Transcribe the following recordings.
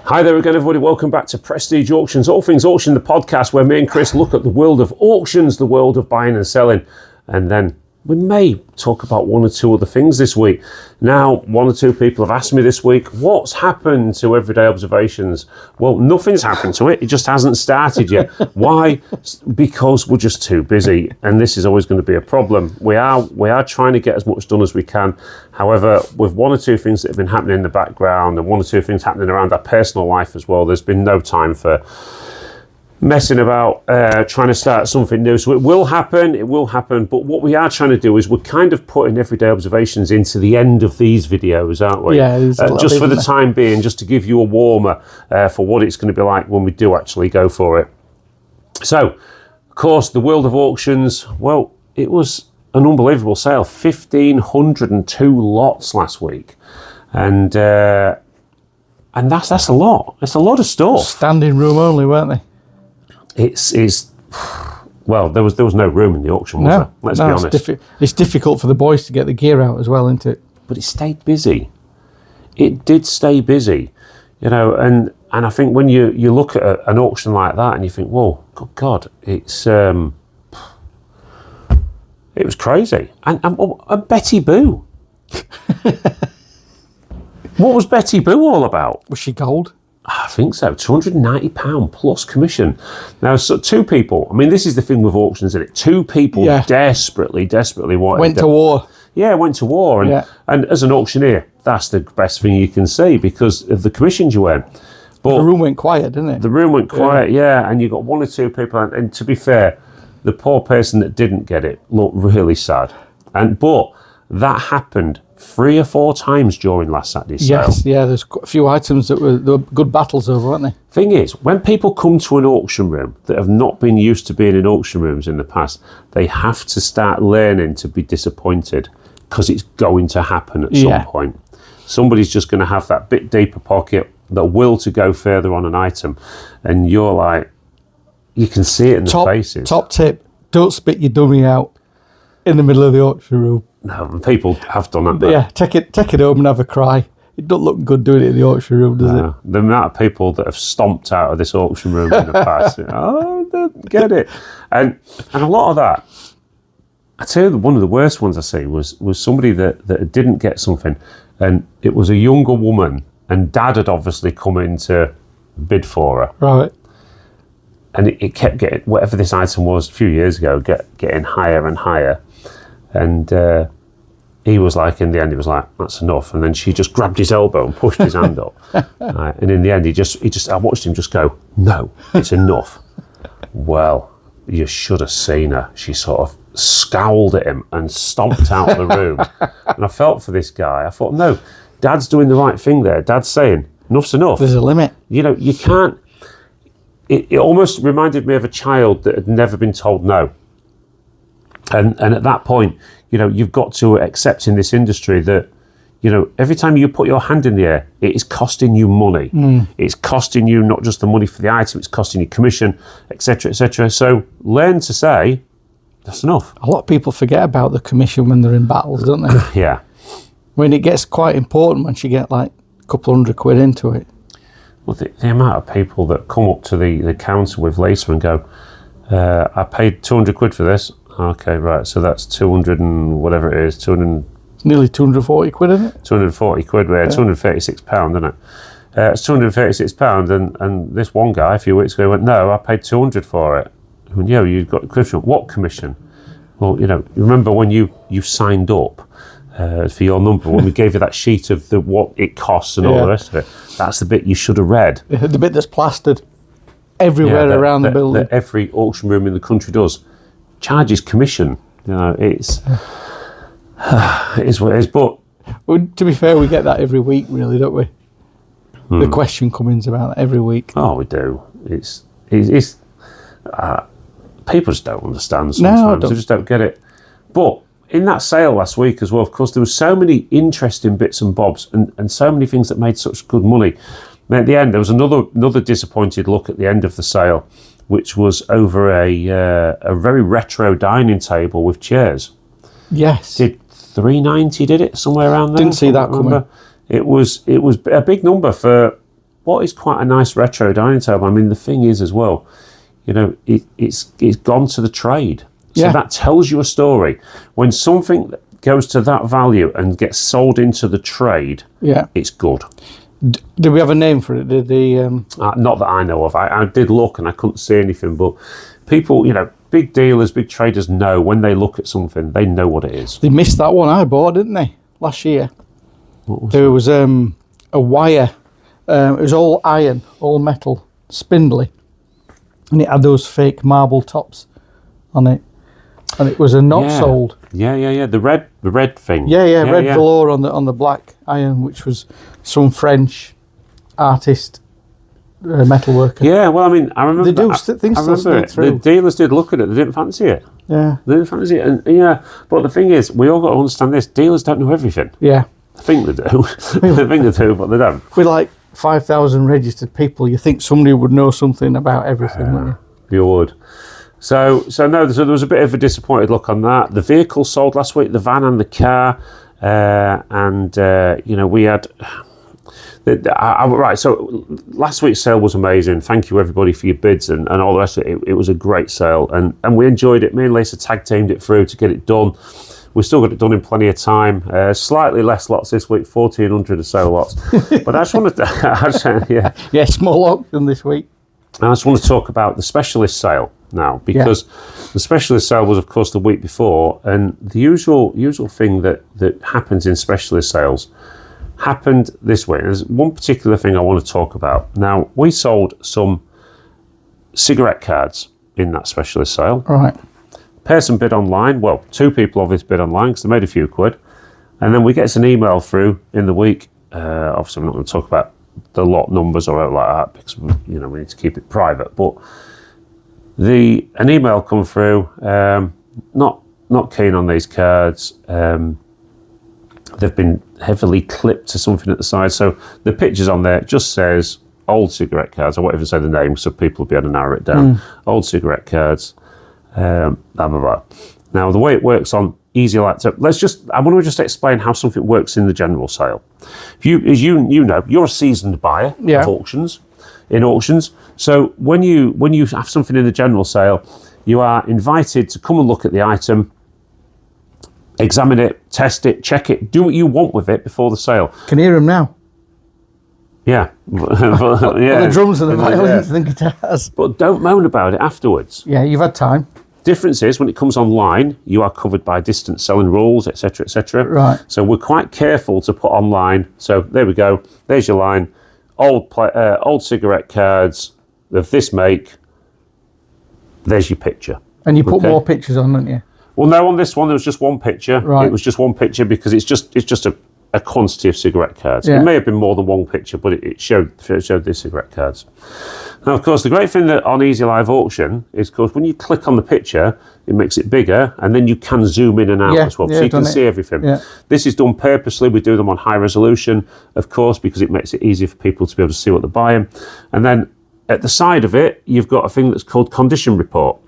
Hi there again, everybody. Welcome back to Prestige Auctions, All Things Auction, the podcast where me and Chris look at the world of auctions, the world of buying and selling, and then we may talk about one or two other things this week. Now, one or two people have asked me this week, what's happened to Everyday Observations? Well, nothing's happened to it. It just hasn't started yet. Why? Because we're just too busy, and this is always going to be a problem. We are trying to get as much done as we can. However, with one or two things that have been happening in the background and one or two things happening around our personal life as well, there's been no time for messing about trying to start something new. So it will happen, but what we are trying to do is we're kind of putting Everyday Observations into the end of these videos, aren't we? Yeah, just for the time being, just to give you a warmer for what it's going to be like when we do actually go for it. So, of course, the world of auctions, well, it was an unbelievable sale, 1,502 lots last week, and that's a lot. It's a lot of stuff. Standing room only, weren't they? Well, there was no room in the auction, was there? Let's be honest. It's difficult for the boys to get the gear out as well, isn't it? But it stayed busy. It did stay busy, you know. And I think when you look at an auction like that and you think, whoa, good God, it was crazy. And Betty Boo. What was Betty Boo all about? Was she gold? I think so, £290 plus commission. Now, so two people, I mean, this is the thing with auctions, isn't it? Two people desperately wanted... Went to war. Yeah, went to war. And as an auctioneer, that's the best thing you can see because of the commissions you earn. But the room went quiet, didn't it? The room went quiet, and you got one or two people, and to be fair, the poor person that didn't get it looked really sad. But that happened 3 or 4 times during last Saturday's sale. Yes, yeah, there's a few items that were good battles over, weren't they? Thing is, when people come to an auction room that have not been used to being in auction rooms in the past, they have to start learning to be disappointed because it's going to happen at some point. Somebody's just going to have that bit deeper pocket, the will to go further on an item, and you're like, you can see it in the faces. Top tip, don't spit your dummy out in the middle of the auction room. No, people have done that. Yeah, take it home and have a cry. It doesn't look good doing it in the auction room, does it? The amount of people that have stomped out of this auction room in the past, I don't get it. And a lot of that, I tell you, one of the worst ones I see was somebody that didn't get something, and it was a younger woman, and Dad had obviously come in to bid for her. Right. And it kept getting, whatever this item was a few years ago, getting higher and higher. And he was like, in the end, he was like, that's enough. And then she just grabbed his elbow and pushed his hand up. And in the end, I watched him just go, no, it's enough. Well, you should have seen her. She sort of scowled at him and stomped out of the room. And I felt for this guy. I thought, no, Dad's doing the right thing there. Dad's saying, enough's enough. There's a limit. You know, you can't. It almost reminded me of a child that had never been told no. And at that point, you know, you've got to accept in this industry that, you know, every time you put your hand in the air, it is costing you money. It's costing you not just the money for the item, it's costing you commission, etc., etc. So learn to say, that's enough. A lot of people forget about the commission when they're in battles, don't they? Yeah. I mean, it gets quite important once you get like a couple £100 into it. Well, the amount of people that come up to the counter with later and go, I paid £200 for this. Okay, right. So that's 200 and whatever it is, 200. It's nearly 240 quid, isn't it? 240 quid, £236, isn't it? It's £236, and this one guy a few weeks ago went, no, I paid 200 for it. I went, yeah, you got commission. What commission? Well, you know, remember when you signed up for your number, when we gave you that sheet of what it costs and all the rest of it, that's the bit you should have read. The bit that's plastered everywhere around the building. That every auction room in the country does. Charges commission. You know, it's what it is. But to be fair, we get that every week, really, don't we? The question comes about that every week. Oh, we do. It's people just don't understand sometimes. They just don't get it. But in that sale last week as well, of course, there were so many interesting bits and bobs and so many things that made such good money. And at the end, there was another disappointed look at the end of the sale, which was over a very retro dining table with chairs. Yes. Did 390, did it? Somewhere around there? Didn't see that coming. It was a big number for what is quite a nice retro dining table. I mean, the thing is as well, you know, it's gone to the trade. So that tells you a story. When something goes to that value and gets sold into the trade, it's good. Do we have a name for it? Not that I know of. I did look and I couldn't see anything, but people, you know, big dealers, big traders know when they look at something, they know what it is. They missed that one I bought, didn't they, last year? What was there was a wire. It was all iron, all metal, spindly, and it had those fake marble tops on it, and it was a not sold. Yeah. The red thing. Red velour on the black iron, which was some French artist metalworker. Yeah, well, I mean, I remember. Things still sneak through. The dealers did look at it. They didn't fancy it. Yeah, they didn't fancy it, and But the thing is, we all got to understand this: dealers don't know everything. Yeah, I think they do. I think they do, but they don't. With like 5,000 registered people, you think somebody would know something about everything, wouldn't you? You would. So there was a bit of a disappointed look on that. The vehicle sold last week, the van and the car, we had. Right, so last week's sale was amazing. Thank you everybody for your bids and all the rest of it. It was a great sale and we enjoyed it. Me and Lisa tag teamed it through to get it done. We still got it done in plenty of time. Slightly less lots this week, 1,400 or so lots. But I just wanted to, small auction this week. I just want to talk about the specialist sale now, because the specialist sale was, of course, the week before, and the usual thing that happens in specialist sales happened this way. There's one particular thing I want to talk about. Now, we sold some cigarette cards in that specialist sale. Right. Person bid online. Well, two people obviously bid online because they made a few quid. And then we get an email through in the week. Obviously, I'm not going to talk about the lot numbers or anything like that because we need to keep it private. But an email come through. Not keen on these cards. They've been heavily clipped to something at the side. So the pictures on there just says old cigarette cards. I won't even say the name so people will be able to narrow it down. Old cigarette cards. Blah, blah, blah. Now, the way it works on Easy Light, so I want to just explain how something works in the general sale. As you know, you're a seasoned buyer of auctions, in auctions. So when you have something in the general sale, you are invited to come and look at the item, examine it, test it, check it, do what you want with it before the sale. Can hear him now. Yeah. The drums and the violins and the guitars. But don't moan about it afterwards. Yeah, you've had time. Difference is when it comes online, you are covered by distance selling rules, etc., etc. Right. So we're quite careful to put online. So there we go. There's your line. Old cigarette cards of this make. There's your picture. And you put more pictures on, don't you? Well, no, on this one there was just one picture. Right. It was just one picture because it's just a quantity of cigarette cards. Yeah. It may have been more than one picture, but it showed the cigarette cards. Now, of course, the great thing that on Easy Live Auction is, of course, when you click on the picture, it makes it bigger, and then you can zoom in and out as well, so you can see everything. Yeah. This is done purposely. We do them on high resolution, of course, because it makes it easier for people to be able to see what they're buying. And then at the side of it, you've got a thing that's called condition report.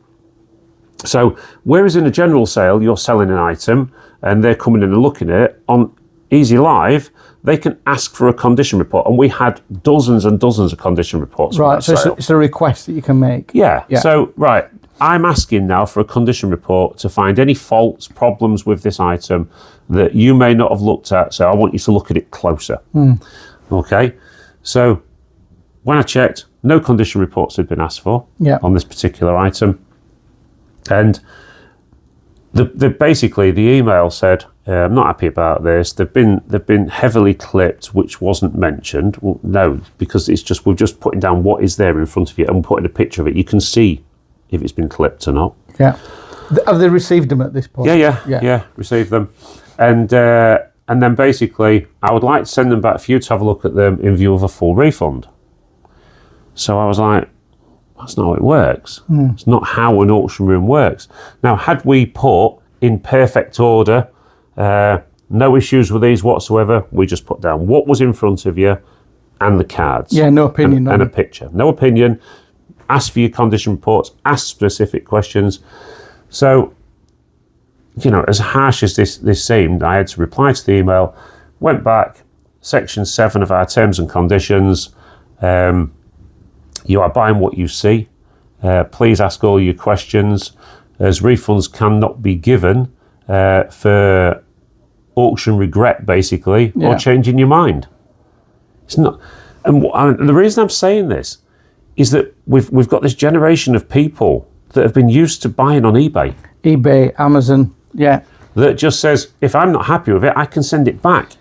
So whereas in a general sale, you're selling an item, and they're coming in and looking at it, on Easy Live, they can ask for a condition report, and we had dozens and dozens of condition reports. Right, so it's a request that you can make. Yeah. So, right, I'm asking now for a condition report to find any faults, problems with this item that you may not have looked at, so I want you to look at it closer. Okay, so when I checked, no condition reports had been asked for on this particular item, and basically the email said, I'm not happy about this. They've been heavily clipped, which wasn't mentioned. Well, no, because we're just putting down what is there in front of you and putting a picture of it. You can see if it's been clipped or not. Yeah. Have they received them at this point? Yeah, received them. And then basically, I would like to send them back for you to have a look at them in view of a full refund. So I was like, that's not how it works. It's not how an auction room works. Now, had we put in perfect order, no issues with these whatsoever, we just put down what was in front of you and the cards. Yeah, no opinion. And a picture. No opinion. Ask for your condition reports. Ask specific questions. So, as harsh as this seemed, I had to reply to the email, went back, section 7 of our terms and conditions, You are buying what you see. Please ask all your questions, as refunds cannot be given for auction regret, basically, or changing your mind. It's not. And the reason I'm saying this is that we've got this generation of people that have been used to buying on eBay. eBay, Amazon, That just says, if I'm not happy with it, I can send it back.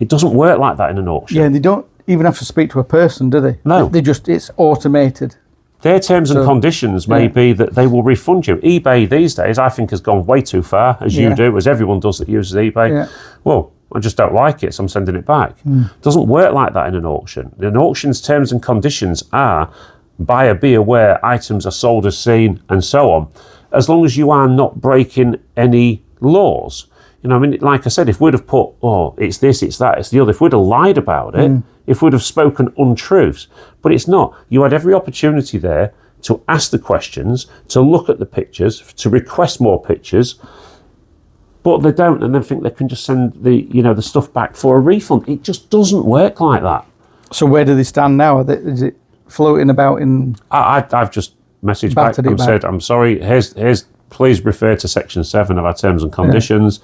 It doesn't work like that in an auction. Yeah, they don't even have to speak to a person, do they? No. It's automated. Their terms and conditions may be that they will refund you. eBay these days, I think, has gone way too far, as you do, as everyone does that uses eBay. Yeah. Well, I just don't like it, so I'm sending it back. It doesn't work like that in an auction. In an auction's terms and conditions are, buyer be aware, items are sold as seen, and so on, as long as you are not breaking any laws. You know, I mean, like I said, if we'd have put, it's this, it's that, it's the other, if we'd have lied about it, if we'd have spoken untruths, but it's not. You had every opportunity there to ask the questions, to look at the pictures, to request more pictures, but they don't, and then think they can just send the stuff back for a refund. It just doesn't work like that. So where do they stand now? Is it floating about in? I've just messaged back and said, I'm sorry. Here's. Please refer to Section 7 of our terms and conditions.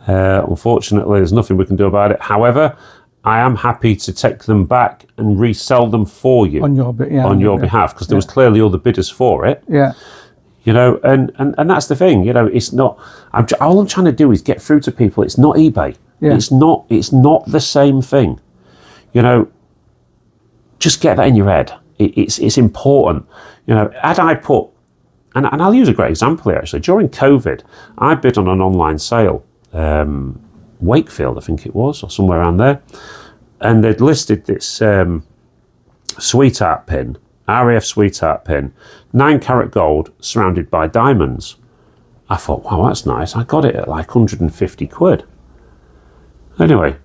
Unfortunately, there's nothing we can do about it. However, I am happy to take them back and resell them for you on your behalf, because there was clearly other bidders for it. Yeah. You know, and that's the thing. You know, it's not. All I'm trying to do is get through to people. It's not eBay. Yeah. It's not the same thing. You know, just get that in your head. It's important. You know, had I put. And I'll use a great example here, actually. During COVID, I bid on an online sale, Wakefield, I think it was, or somewhere around there. And they'd listed this sweetheart pin, RAF sweetheart pin, 9 carat gold surrounded by diamonds. I thought, wow, that's nice. I got it at like 150 quid. Anyway,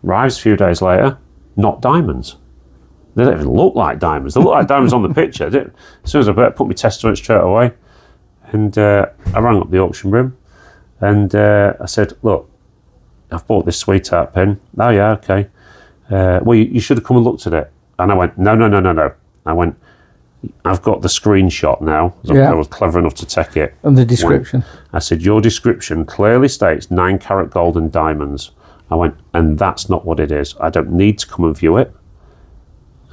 arrives a few days later, not diamonds. They don't even look like diamonds. They look like diamonds on the picture. As soon as I put my tester on it straight away, and I rang up the auction room, and I said, look, I've bought this sweetheart pin. Oh yeah, okay. Well, you should have come and looked at it. And I went, no. I went, I've got the screenshot now. I was clever enough to take it. And the description. I said, your description clearly states 9 carat gold and diamonds. I went, and that's not what it is. I don't need to come and view it.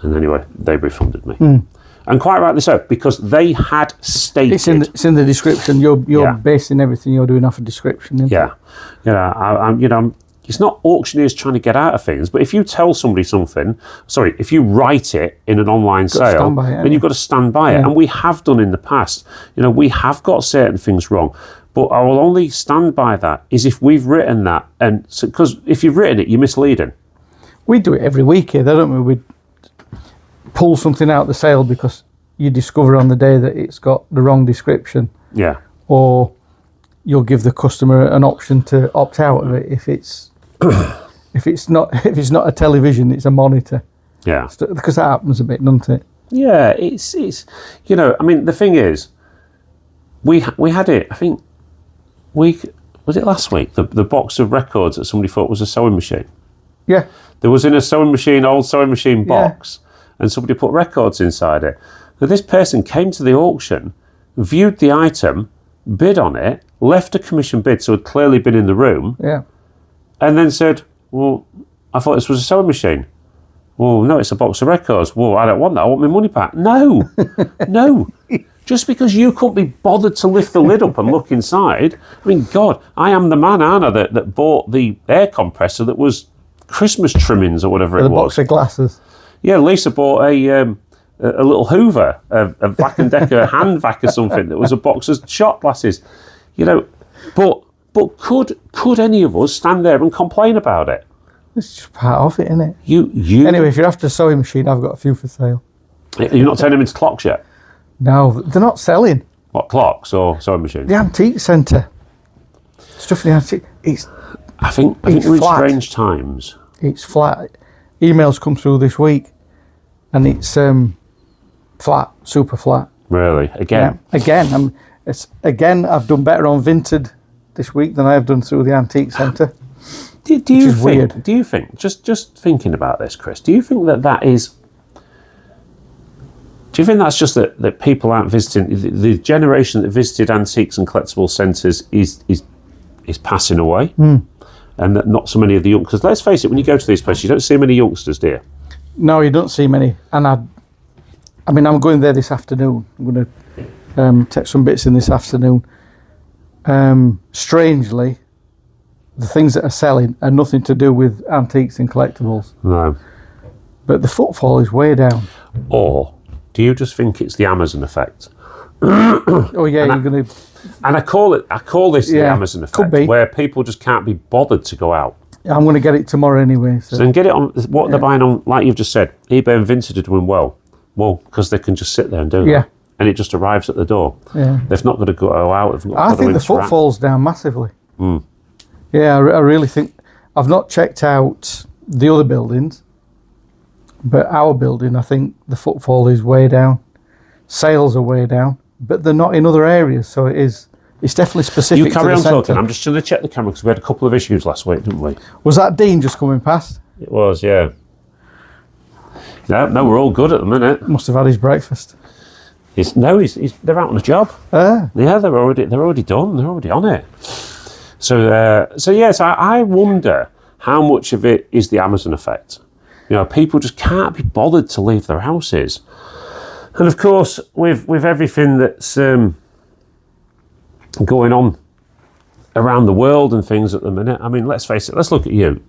And anyway, they refunded me. And quite rightly so, because they had stated... It's in the description. You're basing everything you're doing off a description, isn't it? Yeah. It's not auctioneers trying to get out of things, but if you tell somebody something, if you write it in an online sale, then you've got to stand by it. And we have done in the past. You know, we have got certain things wrong, but I will only stand by that is if we've written that. And because if you've written it, you're misleading. We do it every week here, don't we? We pull something out the sale because you discover on the day that it's got the wrong description. Yeah. Or you'll give the customer an option to opt out of it if it's not a television, it's a monitor. Yeah. Because that happens a bit, doesn't it? Yeah, it's you know, I mean, the thing is, we had it, I think, was it last week, the box of records that somebody thought was a sewing machine? Yeah. There was in a old sewing machine box, and somebody put records inside it. Now, this person came to the auction, viewed the item, bid on it, left a commission bid, so had clearly been in the room, and then said, well, I thought this was a sewing machine. Well, no, it's a box of records. Well, I don't want that. I want my money back. No, no. Just because you couldn't be bothered to lift the lid up and look inside. I mean, God, I am the man, aren't I, that bought the air compressor that was Christmas trimmings or whatever it was. The box of glasses. Yeah, Lisa bought a little Hoover, a Black & Decker hand vac or something that was a box of shot glasses. You know, but could any of us stand there and complain about it? It's just part of it, isn't it? You. Anyway, if you're after a sewing machine, I've got a few for sale. You're not turning them into clocks yet? No, they're not selling. What, clocks or sewing machines? The antique centre. Stuff in the antique. I think we're in strange times. It's flat. Emails come through this week, and it's flat, super flat. Really? Again? Yeah. Again. I've done better on Vinted this week than I have done through the antique centre. Do you think? Just thinking about this, Chris? Do you think that is Do you think that's just that people aren't visiting? The generation that visited antiques and collectible centres is passing away, and that not so many of the young. Because let's face it, when you go to these places, you don't see many youngsters, do you? No, you don't see many. And I mean, I'm going there this afternoon. I'm going to take some bits in this afternoon. Strangely, the things that are selling are nothing to do with antiques and collectibles. No. But the footfall is way down. Or do you just think it's the Amazon effect? Oh yeah, you're going to. And I call this the Amazon effect, could be. where people just can't be bothered to go out. I'm going to get it tomorrow anyway. So then get it on what they're buying on, like you've just said, eBay and Vinted are doing well. Well, because they can just sit there and do that. And it just arrives at the door. Yeah. They've not got to go out. They've not I got think to the footfall's down massively. Yeah, I really think. I've not checked out the other buildings, but our building, I think the footfall is way down. Sales are way down, but they're not in other areas, so it's definitely specific. You carry to on the centre. talking. I'm just going to check the camera because we had a couple of issues last week, didn't we? Was that Dean just coming past? It was, yeah. No, we're all good at the minute. Must have had his breakfast. They're out on a job. Ah. Yeah, they're already done. They're already on it. So yes, I wonder how much of it is the Amazon effect. You know, people just can't be bothered to leave their houses, and of course, with everything that's going on around the world and things at the minute. I mean, let's face it. Let's look at you.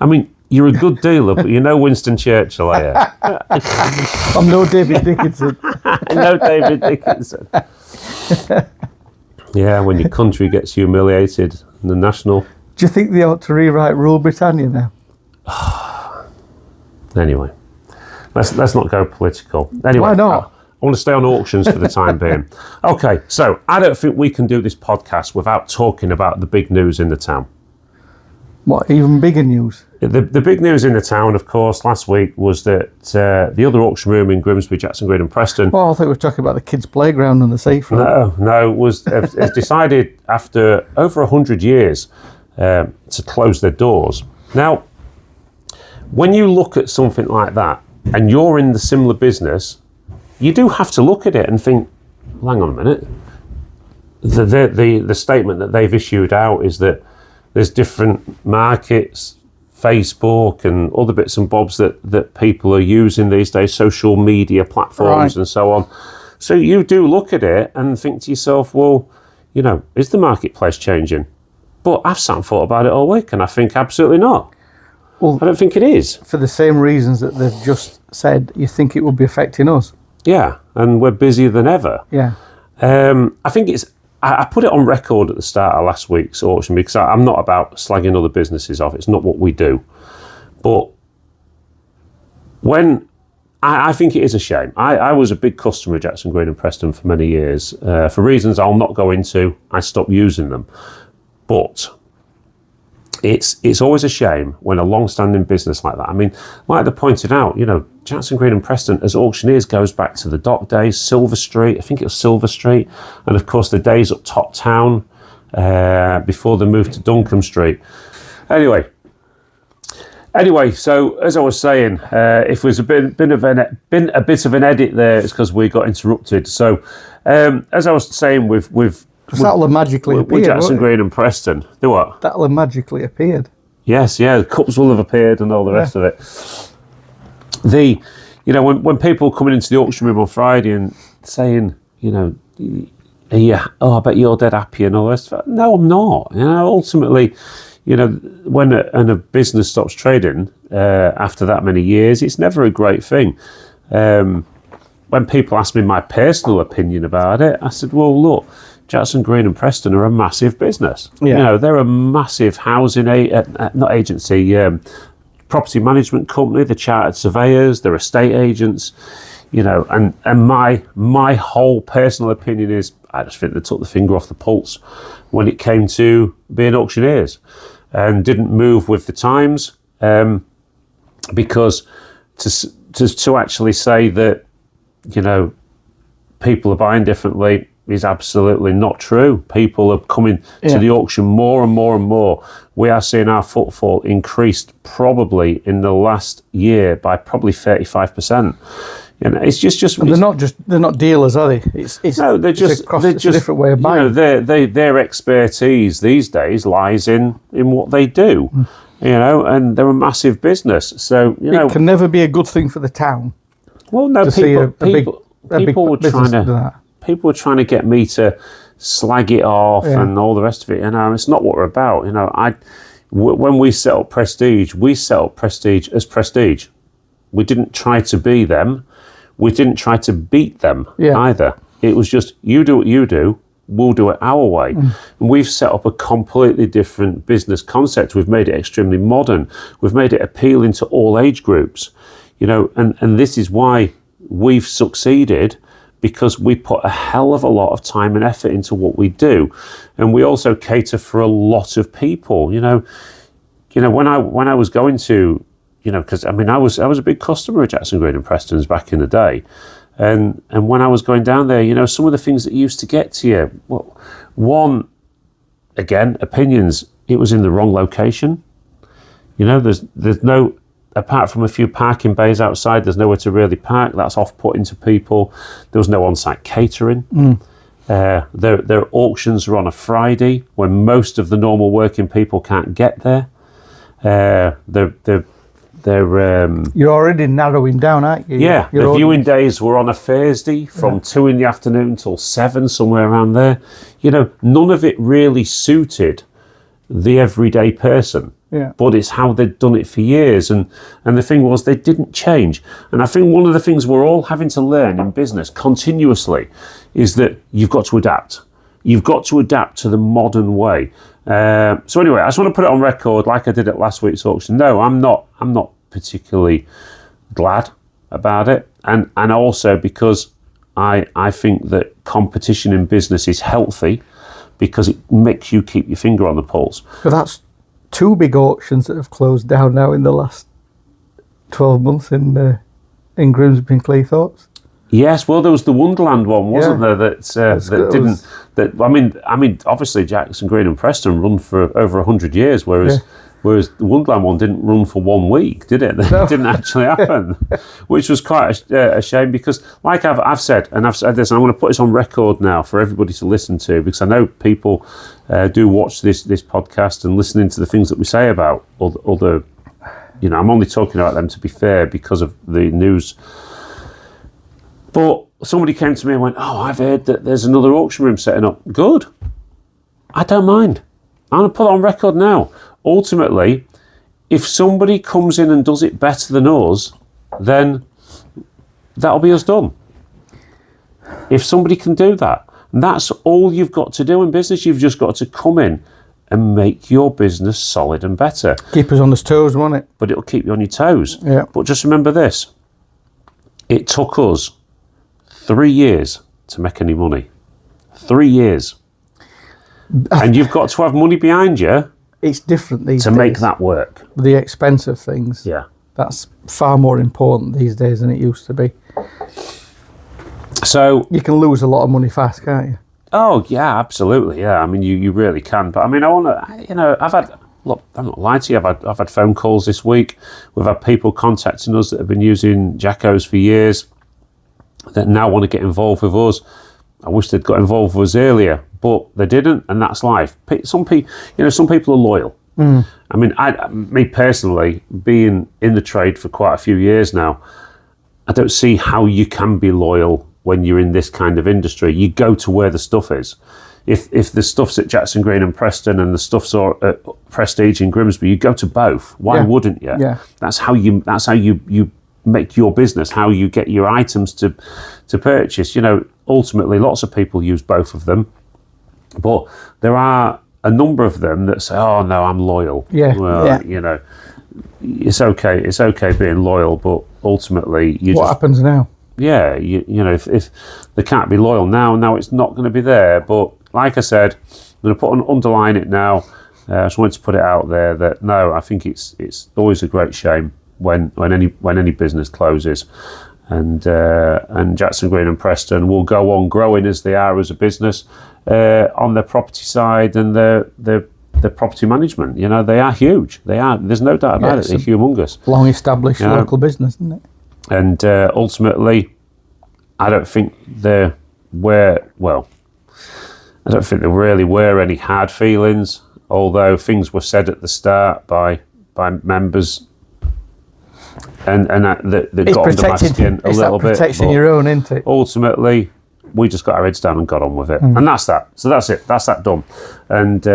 I mean, you're a good dealer, but you're no Winston Churchill, are you? I'm no David Dickinson. No David Dickinson. Yeah, when your country gets humiliated in the national. Do you think they ought to rewrite Rule Britannia now? Anyway, let's not go political. Anyway, Why not? I want to stay on auctions for the time being. Okay, so I don't think we can do this podcast without talking about the big news in the town. What, even bigger news? The big news in the town, of course, last week was that the other auction room in Grimsby, Jackson Green and Preston... Well, I think we're talking about the kids' playground and the seafront. No, has decided after over 100 years to close their doors. Now, when you look at something like that, and you're in the similar business, you do have to look at it and think, well, hang on a minute. The statement that they've issued out is that there's different markets, Facebook and other bits and bobs that people are using these days, social media platforms and so on. So you do look at it and think to yourself, well, you know, is the marketplace changing? But I've sat and thought about it all week and I think absolutely not. Well, I don't think it is. For the same reasons that they've just said, you think it would be affecting us? Yeah, and we're busier than ever. Yeah. I think I put it on record at the start of last week's auction because I'm not about slagging other businesses off. It's not what we do. But when I think it is a shame. I was a big customer of Jackson Green and Preston for many years. For reasons I'll not go into, I stopped using them. But it's always a shame when a long-standing business like that. I mean, like they pointed out, you know, Jackson Green and Preston as auctioneers goes back to the dock days, Silver Street. I think it was Silver Street, and of course the days up Top Town before they moved to Duncombe Street. Anyway, so as I was saying, if there's been a bit of an edit there, it's because we got interrupted. So as I was saying with that'll have magically appeared. With Jackson Green and Preston. Do what? That'll have magically appeared. Yes, yeah, the cups will have appeared and all the rest of it. When people are coming into the auction room on Friday and saying, you know, I bet you're dead happy and all the rest of it. No, I'm not. You know, ultimately, you know, when a business stops trading after that many years, it's never a great thing. When people ask me my personal opinion about it, I said, well, look, Jackson Green and Preston are a massive business. Yeah. You know, they're a massive housing, property management company, the chartered surveyors, they're estate agents, you know, and my whole personal opinion is I just think they took the finger off the pulse when it came to being auctioneers and didn't move with the times, because to actually say that, you know, people are buying differently is absolutely not true. People are coming to the auction more and more and more. We are seeing our footfall increased probably in the last year by probably 35%. You know, it's just. And they're not dealers, are they? It's no, they're just it's a different way of buying. You know, their expertise these days lies in what they do. You know, and they're a massive business. So you know, it can never be a good thing for the town. Well, no, people were trying to get me to slag it off and all the rest of it. You know, it's not what we're about. You know, when we set up Prestige as Prestige. We didn't try to be them. We didn't try to beat them either. It was just, you do what you do, we'll do it our way. And we've set up a completely different business concept. We've made it extremely modern. We've made it appealing to all age groups. You know, and this is why we've succeeded, because we put a hell of a lot of time and effort into what we do. And we also cater for a lot of people. You know, when I was going to, you know, because I mean, I was a big customer of Jackson Green and Preston's back in the day, and when I was going down there, you know, some of the things that used to get to you. Well, one, again, opinions. It was in the wrong location. You know, there's no, apart from a few parking bays outside, there's nowhere to really park. That's off-putting to people. There was no on-site catering. Their auctions are on a Friday when most of the normal working people can't get there. You're already narrowing down, aren't you? Yeah, the viewing days were on a Thursday from 2 in the afternoon till 7, somewhere around there. You know, none of it really suited the everyday person. Yeah. But it's how they'd done it for years. And the thing was, they didn't change. And I think one of the things we're all having to learn in business continuously is that you've got to adapt. You've got to adapt to the modern way. So anyway, I just want to put it on record, like I did at last week's auction. No, I'm not particularly glad about it, and also because I think that competition in business is healthy, because it makes you keep your finger on the pulse. But that's 2 big auctions that have closed down now in the last 12 months in Grimsby and Cleethorpes. Yes, well, there was the Wonderland one, wasn't there? I mean, obviously Jackson Green and Preston run for over 100 years, whereas the Wonderland one didn't run for 1 week, did it? It didn't actually happen, which was quite a shame, because, like I've said, and I've said this, and I'm going to put this on record now for everybody to listen to, because I know people do watch this podcast and listening to the things that we say about other. You know, I'm only talking about them, to be fair, because of the news. But somebody came to me and went, "Oh, I've heard that there's another auction room setting up." Good. I don't mind. I'm going to put it on record now. Ultimately, if somebody comes in and does it better than us, then that'll be us done. If somebody can do that, and that's all you've got to do in business. You've just got to come in and make your business solid and better. Keep us on his toes, won't it? But it'll keep you on your toes. Yeah. But just remember this. It took us 3 years to make any money. 3 years. And you've got to have money behind you. It's different these days. To make that work. The expensive things. Yeah. That's far more important these days than it used to be. So you can lose a lot of money fast, can't you? Oh, yeah, absolutely. Yeah, I mean, you really can. But I mean, I want to, you know, I'm not lying to you, I've had phone calls this week. We've had people contacting us that have been using Jackos for years that now want to get involved with us. I wish they'd got involved with us earlier, but they didn't, and that's life. Some people are loyal. I mean, me personally, being in the trade for quite a few years now, I don't see how you can be loyal when you're in this kind of industry. You go to where the stuff is. If the stuff's at Jackson Green and Preston and the stuff's at Prestige in Grimsby, you go to both. Why wouldn't you? Yeah. That's how you make your business, how you get your items to purchase. You know, ultimately, lots of people use both of them, but there are a number of them that say, "Oh no, I'm loyal." Yeah. Well, you know, it's okay. It's okay being loyal, but ultimately, what happens now? Yeah, you know, if they can't be loyal now it's not going to be there. But like I said, I'm going to underline it now. I just wanted to put it out there that no, I think it's always a great shame when any business closes, and Jackson Green and Preston will go on growing as they are as a business on their property side and their property management. You know, they are huge. They are. There's no doubt about it. They're humongous. Long established local business, isn't it? And ultimately, I don't think there really were any hard feelings, although things were said at the start by members and that got under my skin a little bit. It's protecting your own, isn't it? Ultimately, we just got our heads down and got on with it. And that's that. So that's it. That's that done. And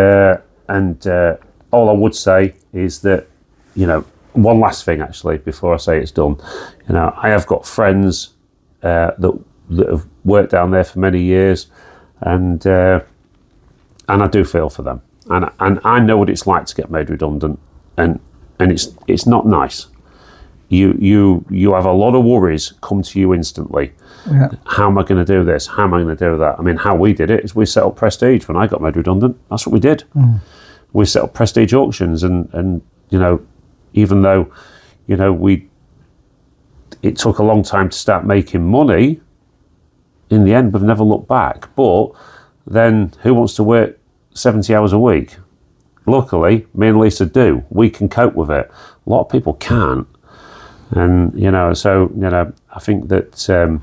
all I would say is that, one last thing actually before I say it's done. I have got friends that have worked down there for many years, and I do feel for them. And I know what it's like to get made redundant, and it's not nice. You have a lot of worries come to you instantly. Yeah. How am I going to do this? How am I going to do that? I mean, how we did it is we set up Prestige when I got made redundant. That's what we did. We set up Prestige Auctions, and even though it took a long time to start making money, in the end we've never looked back. But then who wants to work 70 hours a week? Luckily, me and Lisa do. We can cope with it. A lot of people can't. And, I think that... and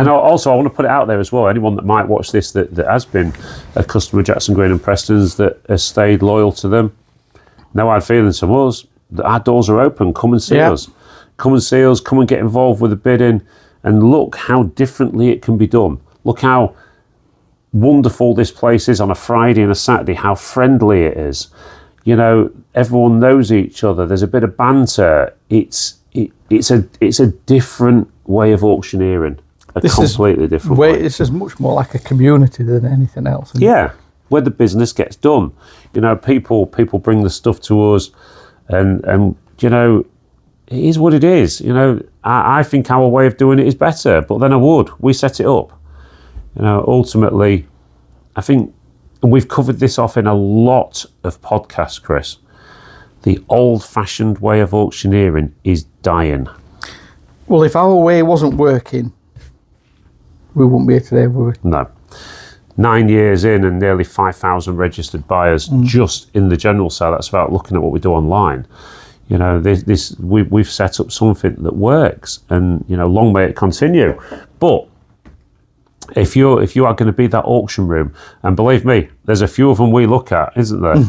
also, I want to put it out there as well. Anyone that might watch this that has been a customer of Jackson Green and Preston's that has stayed loyal to them, no hard feelings from us. Our doors are open. Come and see us. Come and see us. Come and get involved with the bidding. And look how differently it can be done. Look how wonderful this place is on a Friday and a Saturday, how friendly it is. Everyone knows each other. There's a bit of banter. It's a different way of auctioneering. Completely different way. It's just much more like a community than anything else. Yeah, where the business gets done. People bring the stuff to us, and it is what it is. I think our way of doing it is better, but then we set it up. Ultimately, I think, and we've covered this off in a lot of podcasts, Chris, the old-fashioned way of auctioneering is dying. Well, if our way wasn't working, we wouldn't be here today, would we? No. 9 years in and nearly 5,000 registered buyers just in the general sale. That's about looking at what we do online. We've set up something that works, and long may it continue. But if you are going to be that auction room, and believe me, there's a few of them we look at, isn't there,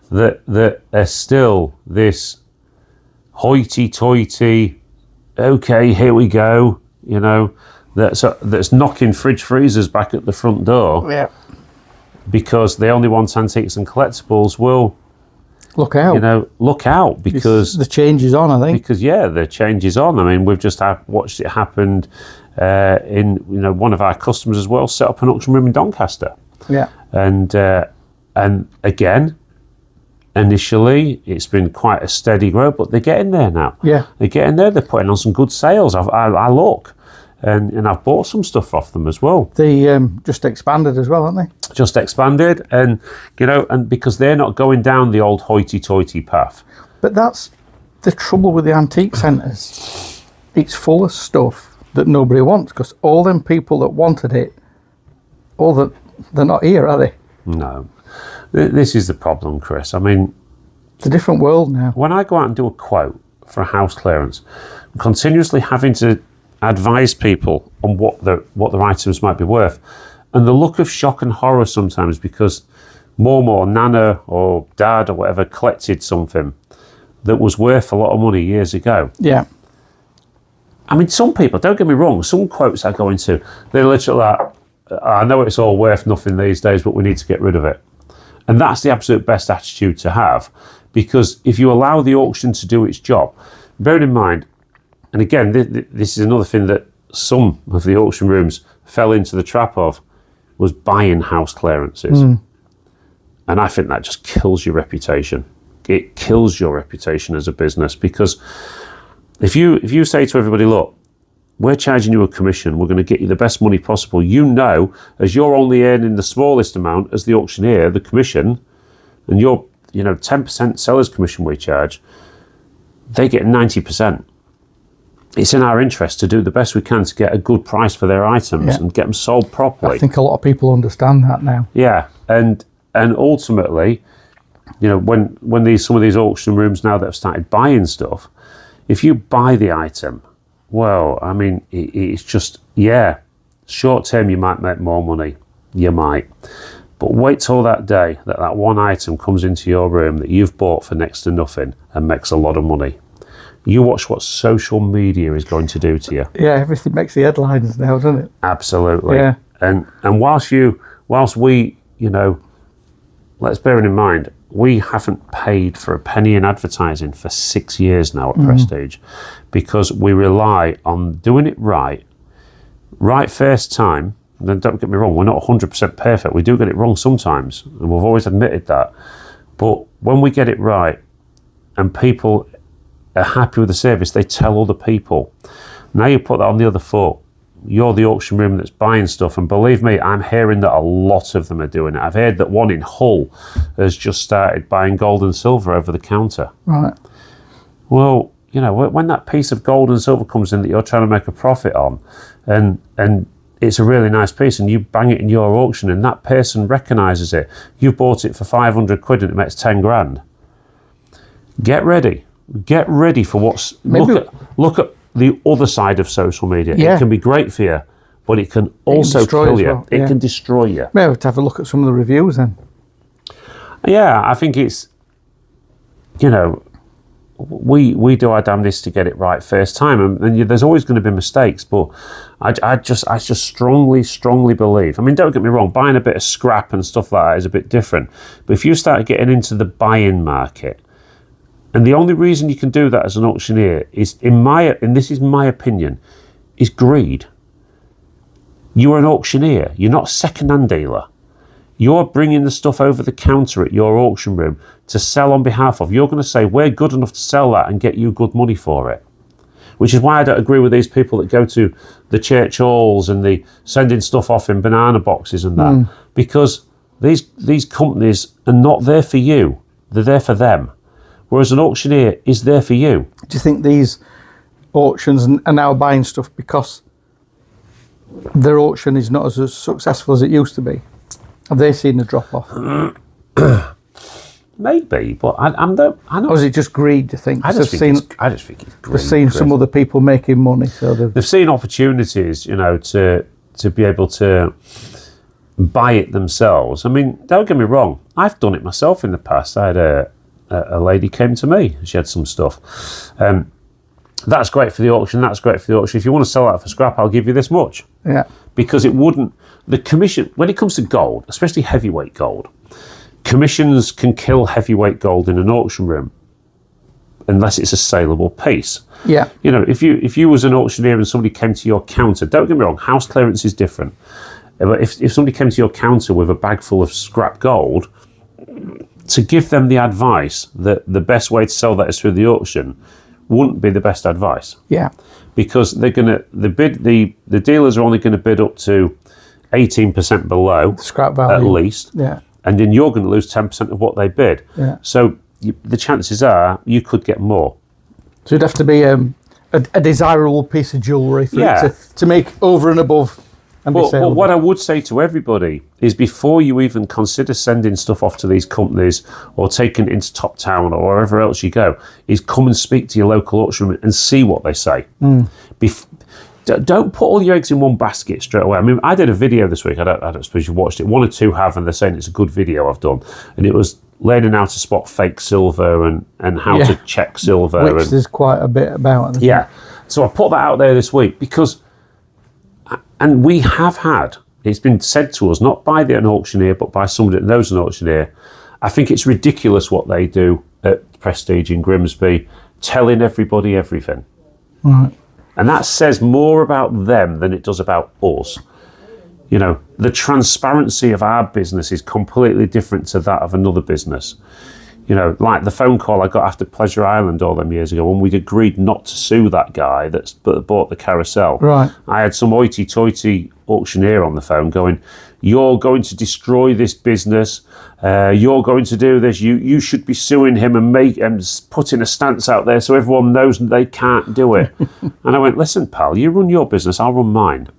that are still this hoity-toity, okay, here we go, that's knocking fridge freezers back at the front door. Yeah. Because they only want antiques and collectibles. Well, look out. Look out, because the change is on, I think. Because the change is on. I mean, we've just watched it happen in one of our customers as well set up an auction room in Doncaster. Yeah. And again, initially it's been quite a steady growth, but they're getting there now. Yeah. They're getting there. They're putting on some good sales. I look. And I've bought some stuff off them as well. They just expanded as well, haven't they? Just expanded, and and because they're not going down the old hoity-toity path. But that's the trouble with the antique centres. It's full of stuff that nobody wants, because all them people that wanted it, they're not here, are they? No, this is the problem, Chris. I mean, it's a different world now. When I go out and do a quote for a house clearance, I'm continuously having to advise people on what their items might be worth, and the look of shock and horror sometimes, because mum or nana or dad or whatever collected something that was worth a lot of money years ago. Yeah. I mean, some people, don't get me wrong, some quotes I go into, they're literally like, I know it's all worth nothing these days, but we need to get rid of it. And that's the absolute best attitude to have, because if you allow the auction to do its job, bearing in mind, and again, this is another thing that some of the auction rooms fell into the trap of, was buying house clearances. And I think that just kills your reputation. It kills your reputation as a business, because if you say to everybody, look, we're charging you a commission, we're going to get you the best money possible, as you're only earning the smallest amount as the auctioneer, the commission, and you're 10% seller's commission we charge, they get 90%. It's in our interest to do the best we can to get a good price for their items and get them sold properly. I think a lot of people understand that now. Yeah, and ultimately, when some of these auction rooms now that have started buying stuff, if you buy the item well, I mean, it's just, yeah, short term you might make more money, you might. But wait till that day that that one item comes into your room that you've bought for next to nothing and makes a lot of money. You watch what social media is going to do to you. Yeah, everything makes the headlines now, doesn't it? Absolutely. Yeah. And whilst we, you know, let's bear it in mind, we haven't paid for a penny in advertising for 6 years now at Prestige, because we rely on doing it right first time. Then don't get me wrong, we're not 100% perfect. We do get it wrong sometimes, and we've always admitted that. But when we get it right and people are happy with the service, they tell other people. Now you put that on the other foot. You're the auction room that's buying stuff, and believe me, I'm hearing that a lot of them are doing it. I've heard that one in Hull has just started buying gold and silver over the counter. Right. Well, you know, when that piece of gold and silver comes in that you're trying to make a profit on, and it's a really nice piece, and you bang it in your auction and that person recognises it, you bought it for 500 quid and it makes 10 grand. Get ready for what's, look at the other side of social media. Yeah. It can be great for you, but it can also kill you. It can destroy you. Maybe have to have a look at some of the reviews then. Yeah, I think it's, you know, we do our damnedest to get it right first time, and there's always going to be mistakes, but I just strongly believe, I mean, don't get me wrong, buying a bit of scrap and stuff like that is a bit different, but if you start getting into the buy-in market, and the only reason you can do that as an auctioneer is, and this is my opinion, is greed. You are an auctioneer, you're not a second-hand dealer. You're bringing the stuff over the counter at your auction room to sell on behalf of. You're going to say, we're good enough to sell that and get you good money for it. Which is why I don't agree with these people that go to the church halls and they sending stuff off in banana boxes and that. Because these companies are not there for you. They're there for them. Whereas an auctioneer is there for you. Do you think these auctions are now buying stuff because their auction is not as successful as it used to be? Have they seen a drop off? Maybe, but I don't. Or is it just greed, do you think? I just think it's greed. They've seen some other people making money, so they've seen opportunities, you know, to be able to buy it themselves. I mean, don't get me wrong, I've done it myself in the past. I had a lady came to me, she had some stuff. That's great for the auction, that's great for the auction. If you want to sell that for scrap, I'll give you this much. Yeah. Because it wouldn't, the commission, when it comes to gold, especially heavyweight gold, commissions can kill heavyweight gold in an auction room unless it's a saleable piece. Yeah. You know, if you was an auctioneer and somebody came to your counter, don't get me wrong, house clearance is different. But if somebody came to your counter with a bag full of scrap gold, to give them the advice that the best way to sell that is through the auction wouldn't be the best advice. Yeah. Because they're gonna the dealers are only gonna bid up to 18% below scrap value at least. Yeah. And then you're gonna lose 10% of what they bid. Yeah. So the chances are you could get more. So it'd have to be a desirable piece of jewellery for it to make over and above. But what I would say to everybody is, before you even consider sending stuff off to these companies or taking it into Top Town or wherever else you go, is come and speak to your local auction room and see what they say. Don't put all your eggs in one basket straight away. I mean, I did a video this week. I don't suppose you watched it. One or two have, and they're saying it's a good video I've done. And it was learning how to spot fake silver and how to check silver. Which there's quite a bit about. Yeah. So I put that out there this week because... And we have had, it's been said to us, not by an auctioneer, but by somebody that knows an auctioneer, I think it's ridiculous what they do at Prestige in Grimsby, telling everybody everything. Right. And that says more about them than it does about us. You know, the transparency of our business is completely different to that of another business. You know, like the phone call I got after Pleasure Island all them years ago when we'd agreed not to sue that guy that bought the carousel. Right. I had some hoity-toity auctioneer on the phone going, you're going to destroy this business, you're going to do this, you should be suing him and putting a stance out there so everyone knows they can't do it. And I went, listen, pal, you run your business, I'll run mine.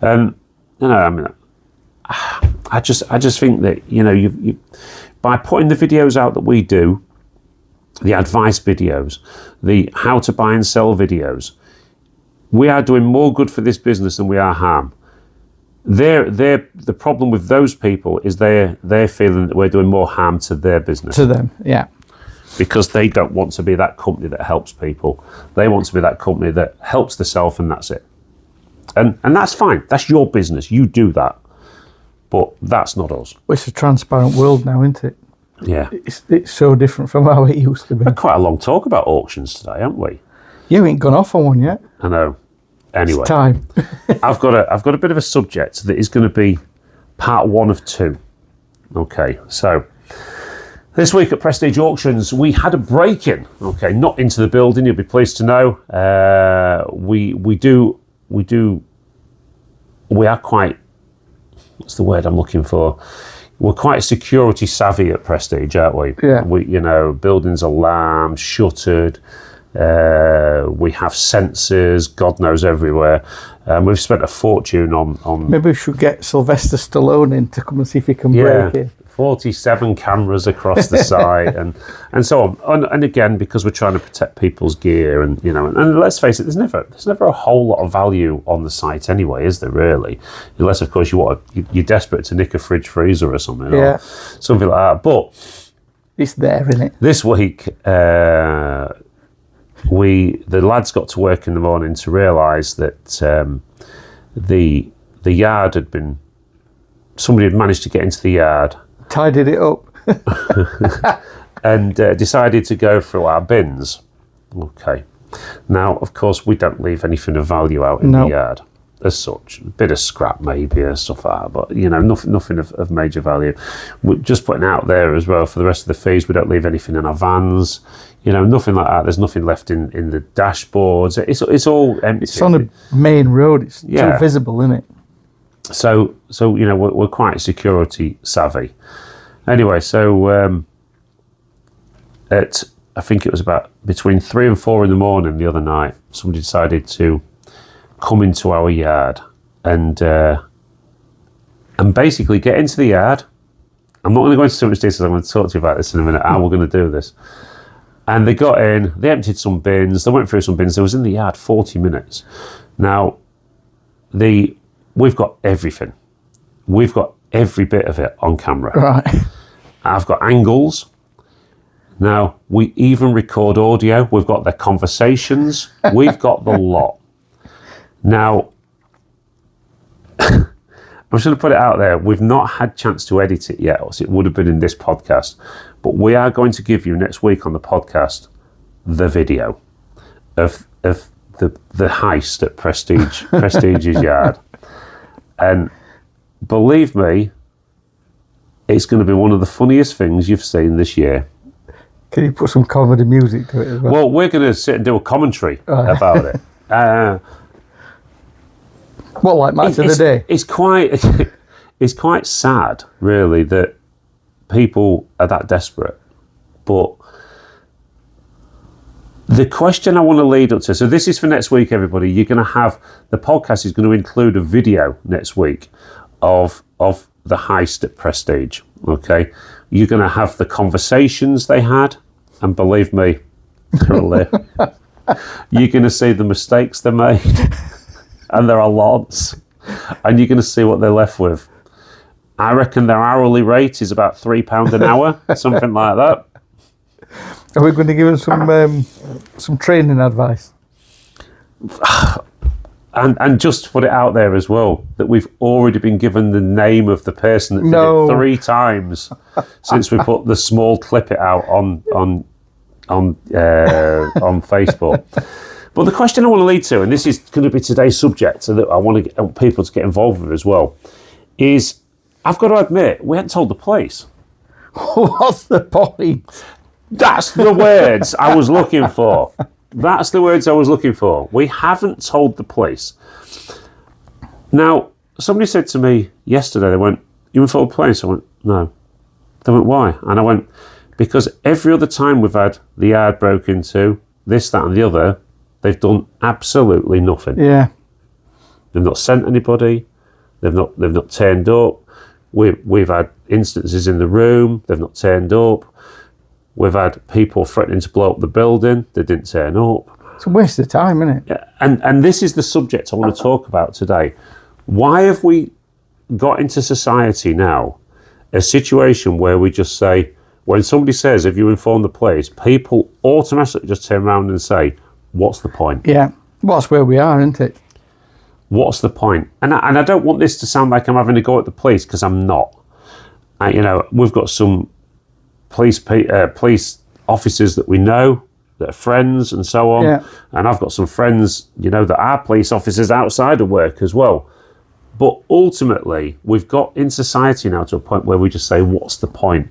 You know, I mean, I just think that, you know, you by putting the videos out that we do, the advice videos, the how to buy and sell videos, we are doing more good for this business than we are harm. The problem with those people is they're feeling that we're doing more harm to their business. To them, yeah. Because they don't want to be that company that helps people. They want to be that company that helps themselves, and that's it. And that's fine. That's your business. You do that. But that's not us. Well, it's a transparent world now, isn't it? Yeah. It's so different from how it used to be. We've had quite a long talk about auctions today, haven't we? You ain't gone off on one yet. I know. Anyway, It's time. I've got a bit of a subject that is going to be part 1 of 2. Okay, so this week at Prestige Auctions, we had a break-in. Okay, not into the building. You'll be pleased to know. We are quite. What's the word I'm looking for? We're quite security savvy at Prestige, aren't we? Yeah. Buildings alarmed, shuttered. We have sensors, God knows, everywhere. We've spent a fortune on. Maybe we should get Sylvester Stallone in to come and see if he can break it. 47 cameras across the site and so on. And again, because we're trying to protect people's gear and let's face it, there's never a whole lot of value on the site anyway, is there really? Unless of course you're desperate to nick a fridge freezer or something, or something like that. But it's there, isn't it? this week, the lads got to work in the morning to realise that the yard had been. Somebody had managed to get into the yard. Tidied it up. And decided to go through our bins. Okay. Now, of course, we don't leave anything of value out in the yard as such. A bit of scrap maybe and stuff like that, but, nothing of major value. We're just putting out there as well for the rest of the fees, we don't leave anything in our vans. Nothing like that. There's nothing left in the dashboards. It's all empty. It's on a main road. It's too visible, isn't it? So we're quite security savvy. Anyway, so I think it was about between 3 and 4 in the morning the other night, somebody decided to come into our yard and basically get into the yard. I'm not going to go into too much detail. I'm going to talk to you about this in a minute, how we're going to do this. And they got in, they emptied some bins, they went through some bins. They was in the yard 40 minutes. Now, we've got everything. We've got every bit of it on camera. Right. I've got angles. Now, we even record audio. We've got their conversations. We've got the lot. Now, I'm just going to put it out there. We've not had chance to edit it yet, else it would have been in this podcast. But we are going to give you next week on the podcast the video of the heist at Prestige's yard. And believe me, it's going to be one of the funniest things you've seen this year. Can you put some comedy music to it as well? Well, we're going to sit and do a commentary about it. What, like match of the day? It's quite sad, really, that people are that desperate. But the question I want to lead up to, so this is for next week, everybody. You're going to have, the podcast is going to include a video next week of the heist at Prestige, okay? You're going to have the conversations they had, and believe me, you're going to see the mistakes they made, and there are lots, and you're going to see what they're left with. I reckon their hourly rate is about £3 an hour, something like that. Are we going to give them some training advice? And just to put it out there as well, that we've already been given the name of the person that did it 3 times since we put the small clip it out on Facebook. But the question I want to lead to, and this is going to be today's subject, so that I want people to get involved with as well, is I've got to admit, we hadn't told the police. What's the point? That's the words I was looking for. That's the words I was looking for. We haven't told the police. Now, somebody said to me yesterday, they went, "You informed the police?" I went, "No." They went, "Why?" And I went, "Because every other time we've had the yard broken into, this, that and the other, they've done absolutely nothing." Yeah. They've not sent anybody. They've not turned up. We've had instances in the room. They've not turned up. We've had people threatening to blow up the building. They didn't turn up. It's a waste of time, isn't it? And this is the subject I want to talk about today. Why have we got into society now a situation where we just say, when somebody says, have you informed the police, people automatically just turn around and say, what's the point? Yeah. Well, that's where we are, isn't it? What's the point? And I don't want this to sound like I'm having a go at the police, because I'm not. We've got some police officers that we know, that are friends and so on. Yeah. And I've got some friends, that are police officers outside of work as well. But ultimately, we've got in society now to a point where we just say, what's the point?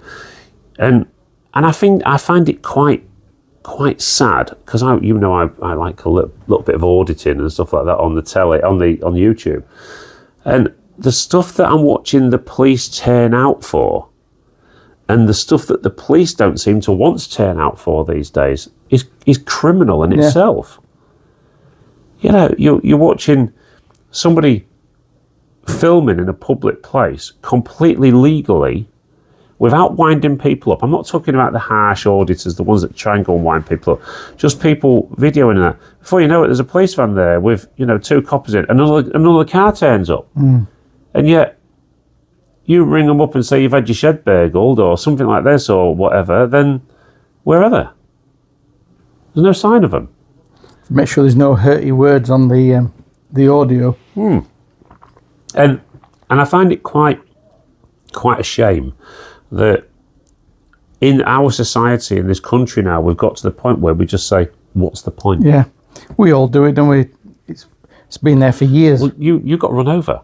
And I find it quite sad, because I like a little bit of auditing and stuff like that on the telly, on YouTube. And the stuff that I'm watching the police turn out for, and the stuff that the police don't seem to want to turn out for these days is criminal in itself. You're watching somebody filming in a public place completely legally without winding people up. I'm not talking about the harsh auditors, the ones that try and go and wind people up. Just people videoing that. Before you know it, there's a police van there with, 2 coppers in. Another car turns up. And yet, you ring them up and say you've had your shed burgled or something like this or whatever, then where are they? There's no sign of them. Make sure there's no hurty words on the audio. And I find it quite a shame that in our society, in this country now, we've got to the point where we just say, what's the point? Yeah. We all do it, don't we? It's been there for years. Well, you got run over.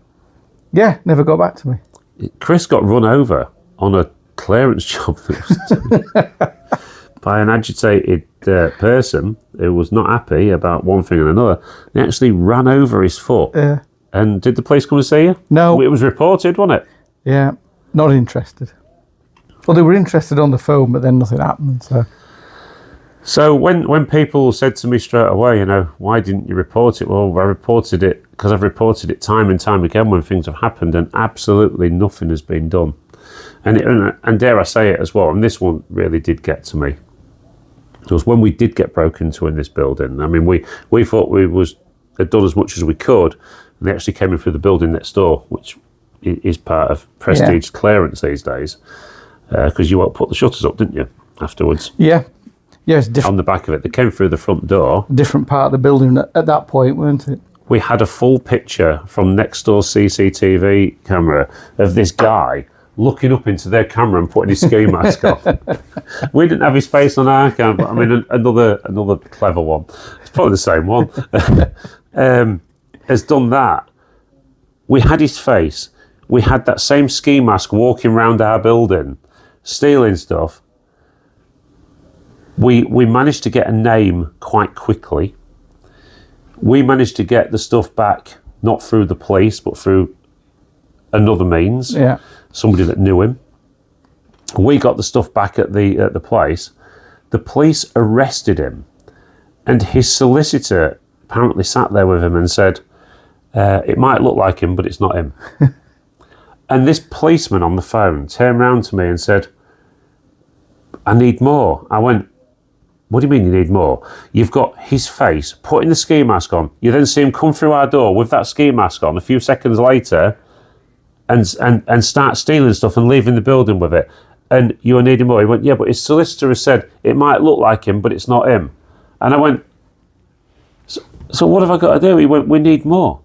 Yeah, never got back to me. Chris got run over on a clearance job by an agitated person who was not happy about one thing and another. They actually ran over his foot. Yeah. And did the police come and see you? No. It was reported, wasn't it? Yeah, not interested. Well, they were interested on the phone, but then nothing happened. So when people said to me straight away, why didn't you report it? Well, I reported it because I've reported it time and time again when things have happened, and absolutely nothing has been done. And dare I say it as well, and this one really did get to me. It was when we did get broken into in this building. I mean, we thought we had done as much as we could, and they actually came in through the building next door, which is part of Prestige clearance these days, because you won't put the shutters up, didn't you, afterwards? Yeah. Yeah, it's different. On the back of it. They came through the front door. Different part of the building at that point, weren't it? We had a full picture from next door's CCTV camera of this guy looking up into their camera and putting his ski mask on. We didn't have his face on our camera, but I mean, another clever one. It's probably the same one. Has done that. We had his face. We had that same ski mask walking around our building, stealing stuff. We managed to get a name quite quickly. We managed to get the stuff back, not through the police, but through another means. Yeah. Somebody that knew him. We got the stuff back at the place. The police arrested him, and his solicitor apparently sat there with him and said, it might look like him, but it's not him. And this policeman on the phone turned around to me and said, I need more. I went, what do you mean you need more? You've got his face putting the ski mask on. You then see him come through our door with that ski mask on a few seconds later and start stealing stuff and leaving the building with it. And you are needing more. He went, yeah, but his solicitor has said it might look like him, but it's not him. And I went, so what have I got to do? He went, we need more.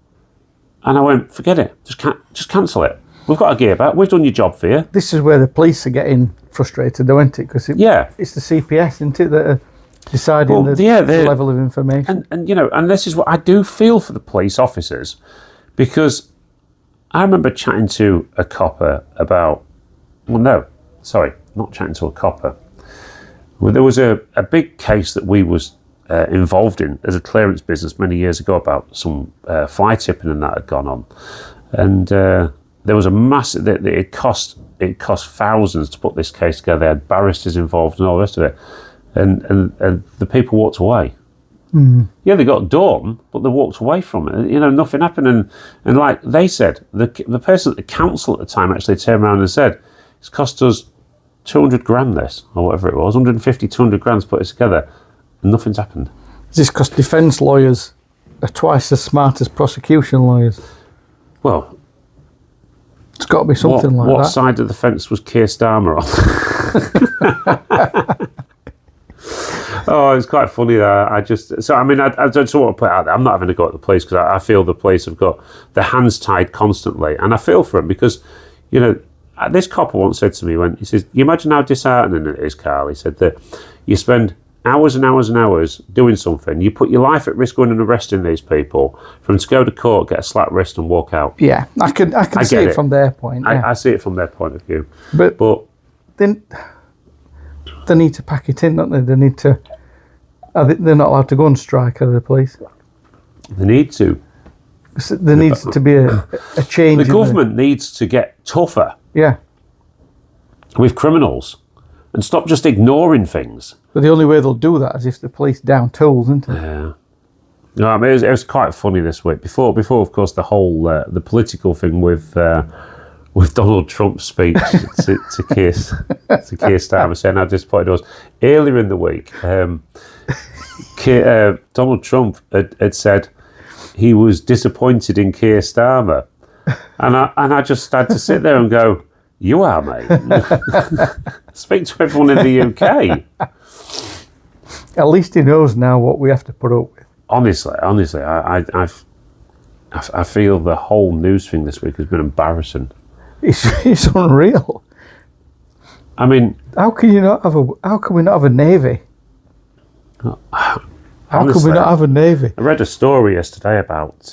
And I went, forget it. Just cancel it. We've got a gear back. We've done your job for you. This is where the police are getting frustrated, though, isn't it? Because it's the CPS, isn't it, that are deciding the level of information. And this is what I do feel for the police officers, because I remember chatting to a copper about, not chatting to a copper. Well, there was a big case that we was involved in as a clearance business many years ago about some fly tipping and that had gone on. And there was a massive, it cost thousands to put this case together. They had barristers involved and all the rest of it. And the people walked away. Mm. Yeah, they got done, but they walked away from it. Nothing happened. And like they said, the person at the council at the time actually turned around and said, it's cost us 200 grand this, or whatever it was, 150, 200 grand to put it together, and nothing's happened. Is this because defence lawyers are twice as smart as prosecution lawyers? Well, it's got to be something like that. What side of the fence was Keir Starmer on? Oh, it's quite funny that I just want to put it out there. I'm not having to go at the police because I feel the police have got their hands tied constantly, and I feel for them because, this copper once said to me he says, "You imagine how disheartening it is, Carl." He said that you spend hours and hours and hours doing something, you put your life at risk going and arresting these people, for them to go to court, get a slap wrist, and walk out. Yeah, I can see it from their point. Yeah. I see it from their point of view, but then they need to pack it in, don't they? They need to. They're not allowed to go on strike, are the police? They need to. There needs to be a change. The government needs to get tougher. Yeah. With criminals, and stop just ignoring things. But the only way they'll do that is if the police down tools, isn't it? Yeah. No, I mean, it was quite funny this week. Before, of course, the whole the political thing with Donald Trump's speech to Keir Starmer saying how disappointed he was. Earlier in the week, Donald Trump had said he was disappointed in Keir Starmer, and I just had to sit there and go, "You are, mate." Speak to everyone in the UK. At least he knows now what we have to put up with. Honestly, I feel the whole news thing this week has been embarrassing. It's unreal. I mean, how can we not have a navy? How can we not have a navy? I read a story yesterday about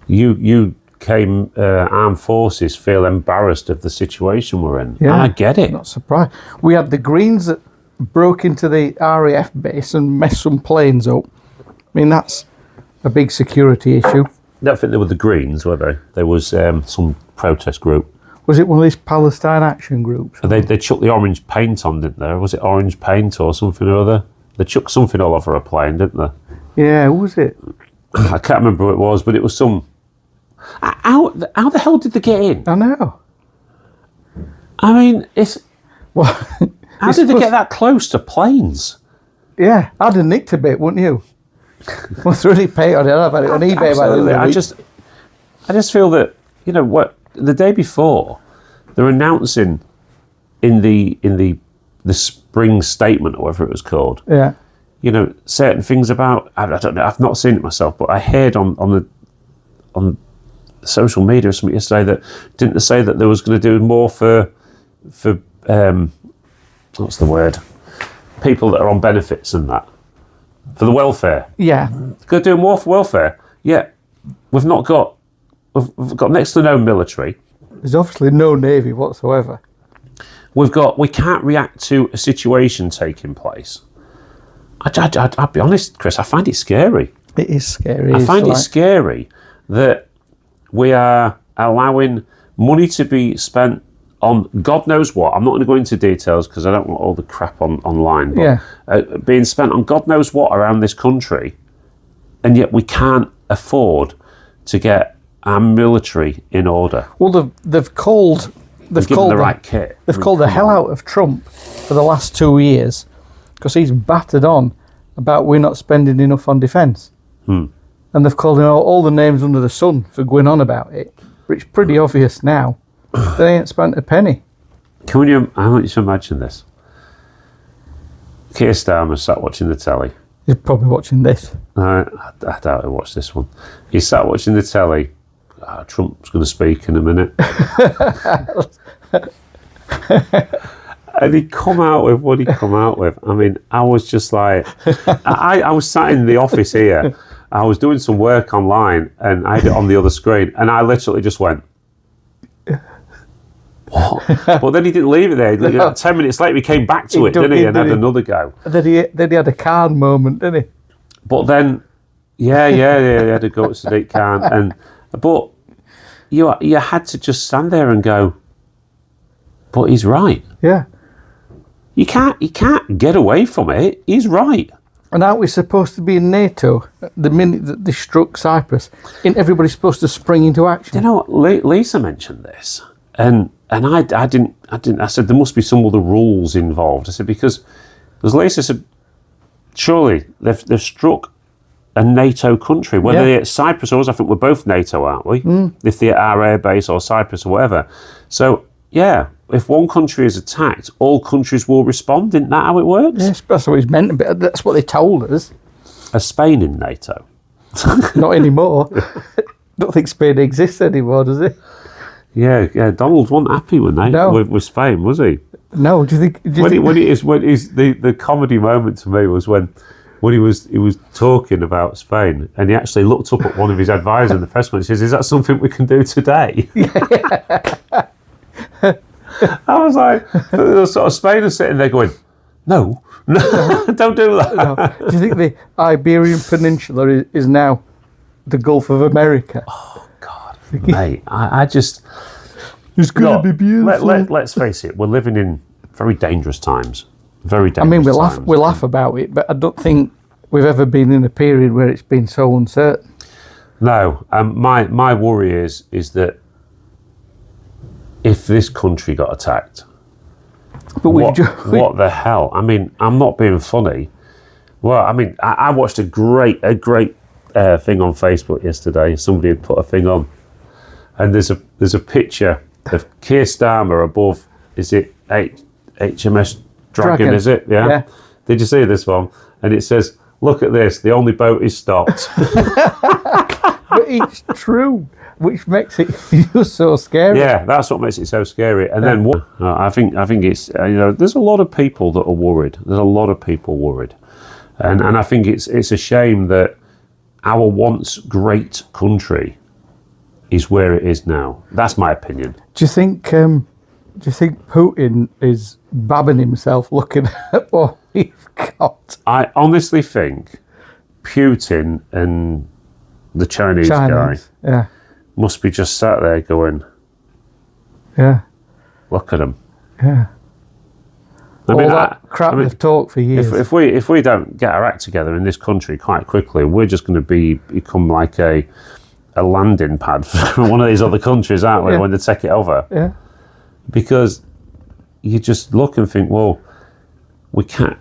UK armed forces feel embarrassed of the situation we're in. Yeah, and I get it. Not surprised. We had the Greens that broke into the RAF base and messed some planes up. I mean, that's a big security issue. I don't think they were the Greens, were they? There was some protest group. Was it one of these Palestine action groups? They chucked the orange paint on, didn't they? Was it orange paint or something or other? They chucked something all over a plane, didn't they? Yeah, who was it? I can't remember who it was, but it was some... How the hell did they get in? I know. I mean, it's... Well, how did they get that close to planes? Yeah, I'd have nicked a bit, wouldn't you? Well, through the paint on it, I've had it on eBay by the way. I just feel that, what, the day before, they're announcing in the spring statement or whatever it was called. Yeah. Certain things about, I don't know, I've not seen it myself, but I heard on social media or something yesterday that didn't they say that they was going to do more for what's the word? People that are on benefits and that. For the welfare. Yeah. Going to do more for welfare. Yeah. We've got next to no military. There's obviously no navy whatsoever. We can't react to a situation taking place. I'll be honest, Chris, I find it scary. It is scary. I find it scary that we are allowing money to be spent on God knows what. I'm not going to go into details because I don't want all the crap online. But being spent on God knows what around this country, and yet we can't afford to get our military in order. Well, they've called the right kit. They've called the hell out of Trump for the last 2 years because he's battered on about we're not spending enough on defence. And they've called him all the names under the sun for going on about it. But it's pretty obvious now they ain't spent a penny. I want you to imagine this. Keir Starmer sat watching the telly. He's probably watching this. I doubt he'll watch this one. He sat watching the telly. Trump's going to speak in a minute. And he come out with what he come out with. I mean, I was just like... I was sat in the office here. I was doing some work online and I had it on the other screen. And I literally just went... What? But then he didn't leave it there. 10 minutes later, he came back to it, didn't he? And had another go. Then he had a Khan moment, didn't he? But then, yeah, he had a go at Sadiq Khan. But you had to just stand there and go, but he's right. Yeah. You can't get away from it. He's right. And aren't we supposed to be in NATO the minute that they struck Cyprus? Isn't everybody supposed to spring into action? You know what? Lisa mentioned this. And I didn't. I said there must be some other rules involved. I said because Lisa said surely they've struck a NATO country, whether they're Cyprus or us. I think we're both NATO, aren't we? If they're at our air base or Cyprus or whatever. So, yeah, if one country is attacked, all countries will respond. Isn't that how it works? Yes, that's what it's meant to be. That's what they told us. Are Spain in NATO? Not anymore. Don't think Spain exists anymore, does it? Yeah. Donald wasn't happy with Spain, was he? No. Do you think? The comedy moment to me was when he was talking about Spain, and he actually looked up at one of his advisors in the press conference and says, "Is that something we can do today?" I was like, sort of Spain is sitting there going, "No, don't do that." No. Do you think the Iberian Peninsula is now the Gulf of America? Oh God, mate, I just. It's going to be beautiful. Let's face it, we're living in very dangerous times. Very dangerous. I mean, we laugh about it, but I don't think we've ever been in a period where it's been so uncertain. No, my worry is that if this country got attacked, but what the hell? I mean, I'm not being funny. Well, I mean, I watched a great thing on Facebook yesterday. Somebody had put a thing on, and there's a picture of Keir Starmer above. Is it HMS Dragon? Is it? Yeah. Did you see this one? And it says, "Look at this. The only boat is stopped." But it's true, which makes it just so scary. Yeah, that's what makes it so scary. And then what? I think it's there's a lot of people that are worried. There's a lot of people worried, and I think it's a shame that our once great country is where it is now. That's my opinion. Do you think Putin is babbing himself looking at what we've got? I honestly think Putin and the Chinese guy must be just sat there going, look at him. Yeah. I mean, that crap they've talked for years. If we don't get our act together in this country quite quickly, we're just going to become like a landing pad for one of these other countries, aren't we, when they take it over? Yeah. Because you just look and think, well, we can't.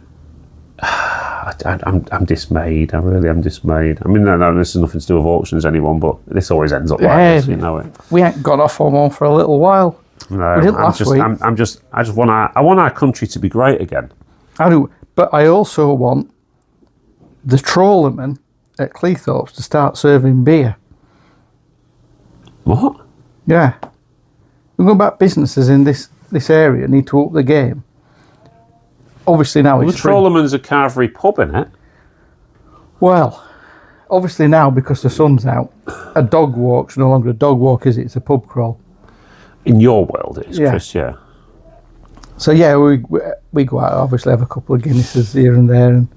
I'm dismayed. I really am dismayed. I mean, no, this has nothing to do with auctions, anyone, but this always ends up like this, you know it. We ain't got off on one for a little while. No, we didn't last week. I just want our country to be great again. I do, but I also want the trawlermen at Cleethorpes to start serving beer. What? Yeah. We're going back businesses in this area need to up the game. Obviously now it's free. Trawlerman's a Carvery pub, innit? Well, obviously now because the sun's out, a dog walk's no longer a dog walk, is it? It's a pub crawl. In your world, it is, Chris. Yeah. So yeah, we go out. Obviously, have a couple of Guinnesses here and there, and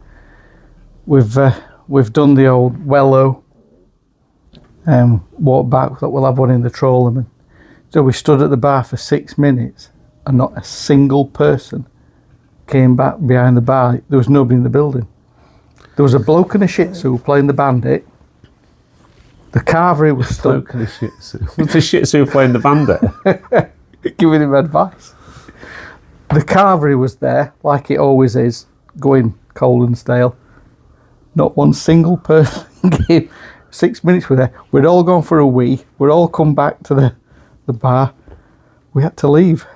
we've done the old Wello. Walk back. That we'll have one in the Trawlerman. So we stood at the bar for 6 minutes, and not a single person came back behind the bar. There was nobody in the building. There was a bloke and a Shih Tzu playing the bandit. The Carvery was stuck. Bloke and a Shih Tzu. The Shih Tzu playing the bandit? Giving him advice. The Carvery was there, like it always is, going cold and stale. Not one single person came. 6 minutes were there. We'd all gone for a wee. We'd all come back to the bar. We had to leave.